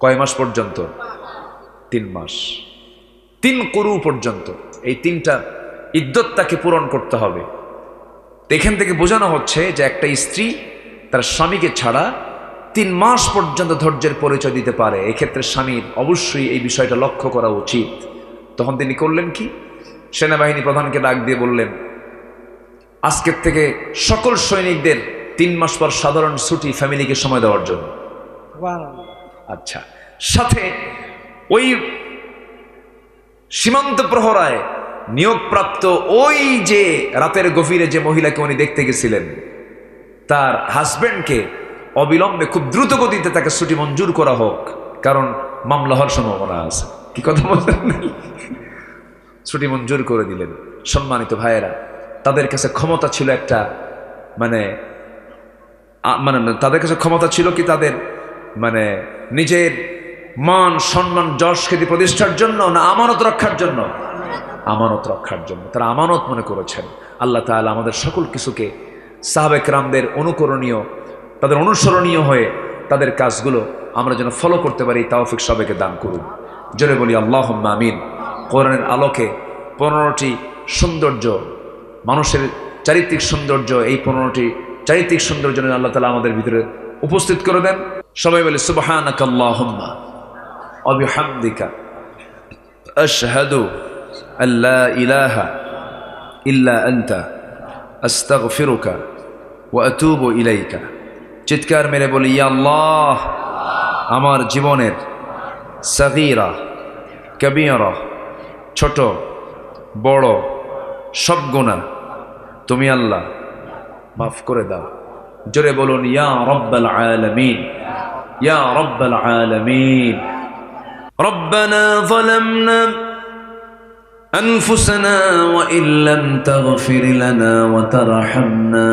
কয় মাস পর্যন্ত? 3 মাস। 3 কুরু পর্যন্ত, এই 3টা ইদ্যত তাকে পূরণ করতে হবে। এখান থেকে বোঝানো হচ্ছে যে একটা স্ত্রী তার স্বামীকে ছাড়া 3 মাস পর্যন্ত ধৈর্যের পরিচয় দিতে পারে। এক্ষেত্রে স্বামীর অবশ্যই এই বিষয়টা লক্ষ্য করা উচিত। তখন তিনি করলেন কি, সেনাবাহিনী প্রধানকে ডাক দিয়ে বললেন, আজকের থেকে সকল সৈনিকদের 3 মাস পর সাধারণ ছুটি, ফ্যামিলিকে সময় দেওয়ার জন্য। আচ্ছা, সাথে ওই সীমান্ত প্রহরায় নিয়োগপ্রাপ্ত ওই যে রাতের গভীরে যে মহিলাকে উনি দেখতে গেছিলেন, তার হাজবেন্ডকে অবিলম্বে খুব দ্রুত গতিতে তাকে ছুটি মঞ্জুর করা হোক, কারণ মামলা হওয়ার সম্ভাবনা আছে। কি কথা বলছেন? ছুটি মঞ্জুর করে দিলেন। সম্মানিত ভাইয়েরা, তাদের কাছে ক্ষমতা ছিল একটা, মানে তাদের কাছে ক্ষমতা ছিল কি, তাদের নিজের মান সম্মান যশ খ্যাতি প্রতিষ্ঠার জন্য, না আমানত রক্ষার জন্য? আমানত রক্ষার জন্য। তারা আমানত মনে করেছেন। আল্লাহ তাআলা আমাদের সকল কিছুকে সাহাবে কেরামদের অনুকরণীয়, তাদের অনুসরণীয় হয়ে তাদের কাজগুলো আমরা যেন ফলো করতে পারি, তৌফিক সবাইকে দান করুন। জোরে বলি আল্লাহুম্মা আমিন। কোরআনের আলোকে 15টি সৌন্দর্য, মানুষের চারিত্রিক সৌন্দর্য, এই 15টি চারিত্রিক সৌন্দর্য আল্লাহ তাআলা আমাদের ভিতরে উপস্থিত করে দেন। সবাই বলি সুবহানাকা আল্লাহুম্মা ওয়া বিহামদিকা আশহাদু আল্লা ইলাহা ইল্লা আনতা আস্তাগফিরুকা ওয়া আতুবু ইলাইকা। চিৎকার মেরে বলি, ইয়া আল্লাহ, আমার জীবনের সাগীরা কবীরা, ছোট বড় সব গুনাহ তুমি আল্লাহ মাফ করে দাও। জোরে বলুন, ইয়া রাব্বাল আলামিন, ইয়া রাব্বাল আলামিন। রব্বানা যালামনা أنفسنا وإن لم تغفر لنا وترحمنا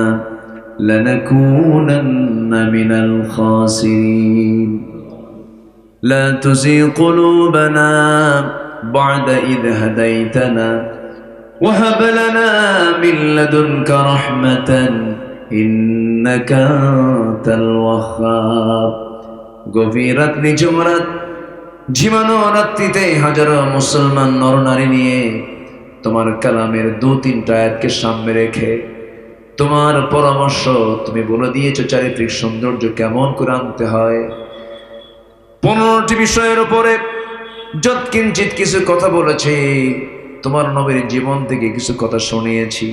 لنكونن من الخاسرين لا تزغ قلوبنا بعد إذ هديتنا وهب لنا من لدنك رحمة إنك أنت الوهاب গভীর রাত নিঝুম রাত ঝিমানো রাত্রিতে হাজারো মুসলমান নরনারী নিয়ে তোমার কালামের দু তিনটা আয়াতকে সামনে রেখে তোমার পরামর্শ তুমি বলে দিয়েছো চারিত্রিক সৌন্দর্য কেমন করে আনতে হয় 15টি বিষয়ের উপরে যৎকিঞ্চিত কিছু কথা বলেছি তোমার নবীর জীবন থেকে কিছু কথা শুনিয়েছি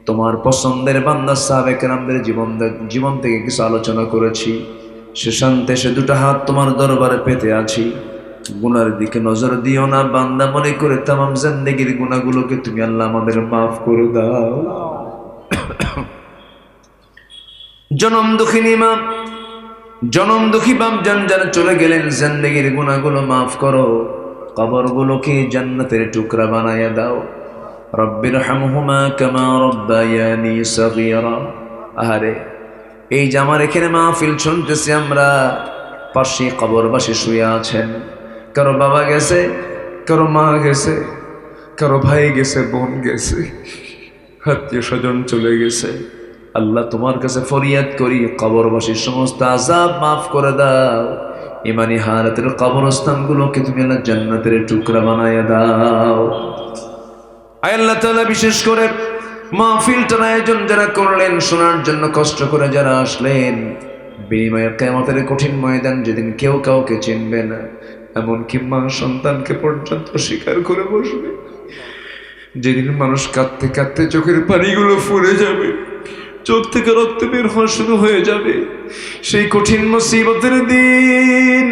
তোমার পছন্দের বান্দা সাহাবে কেরামদের জীবন থেকে কিছু আলোচনা করেছি শেষান্তে সে দুটো হাত তোমার দরবারে পেতে আছি গুনার দিকে নজর দিও না বান্দা মনে করে তামাম জিন্দেগির গুনাহগুলোকে তুমি আল্লাহ আমাদের মাফ করে দাও জনম দুঃখিনী মা জনম দুঃখী বাপ যারা চলে গেলেন জিন্দেগির গুনাহগুলো মাফ করো কবরগুলোকে জান্নাতের টুকরা বানায়া দাও রব্বিরহামহুমা কামা রব্বায়ানি সগীরা আহারে এই যে আমার এখানে মাহফিল শুনতেছি আমরা পাশে কবরবাসী শুয়ে আছেন কারো বাবা গেছে কারো মা গেছে কারো ভাই গেছে বোন গেছে আত্মীয় স্বজন চলে গেছে আল্লাহ তোমার কাছে ফরিয়াদ করি কবরবাসীর সমস্ত আযাব মাফ করে দাও ইমানি হারাতের কবরস্থানগুলোকে তুমি আল্লাহ জান্নাতের টুকরা বানায়া দাও আয় আল্লাহ তাআলা বিশেষ করে মাহফিলটার আয়োজন যারা করলেন শোনার জন্য কষ্ট করে যারা আসলেন বিনিময়ে কিয়ামতের কঠিন ময়দান যেদিন কেউ কাউকে চিনবে না এমনকি মা সন্তানকে পর্যন্ত স্বীকার করে বসবে যেদিন মানুষ কাঁদতে কাঁদতে চোখের পানিগুলো ফুরে যাবে চোখ থেকে রক্ত বের হওয়া শুরু হয়ে যাবে সেই কঠিন মুসিবতের দিন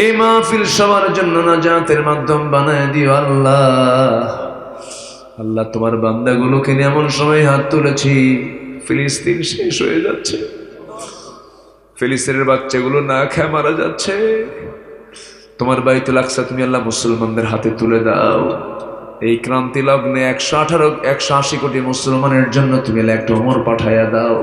এই মাহফিল সবার জন্য নাজাতের মাধ্যম বানায় দিও আল্লাহ আল্লাহ তোমার বান্দাগুলোকে নিয়ে এমন সময় হাত তুলেছি ফিলিস্তিন শেষ হয়ে যাচ্ছে ফিলিস্তিনের বাচ্চাগুলো না খেয়ে মারা যাচ্ছে তোমার বাইতুল আকসা তুমি আল্লাহ মুসলমানদের হাতে তুলে দাও এই ক্রান্তি লগ্নে 180 কোটি মুসলমানের জন্য তুমি একটা ওমর পাঠাইয়া দাও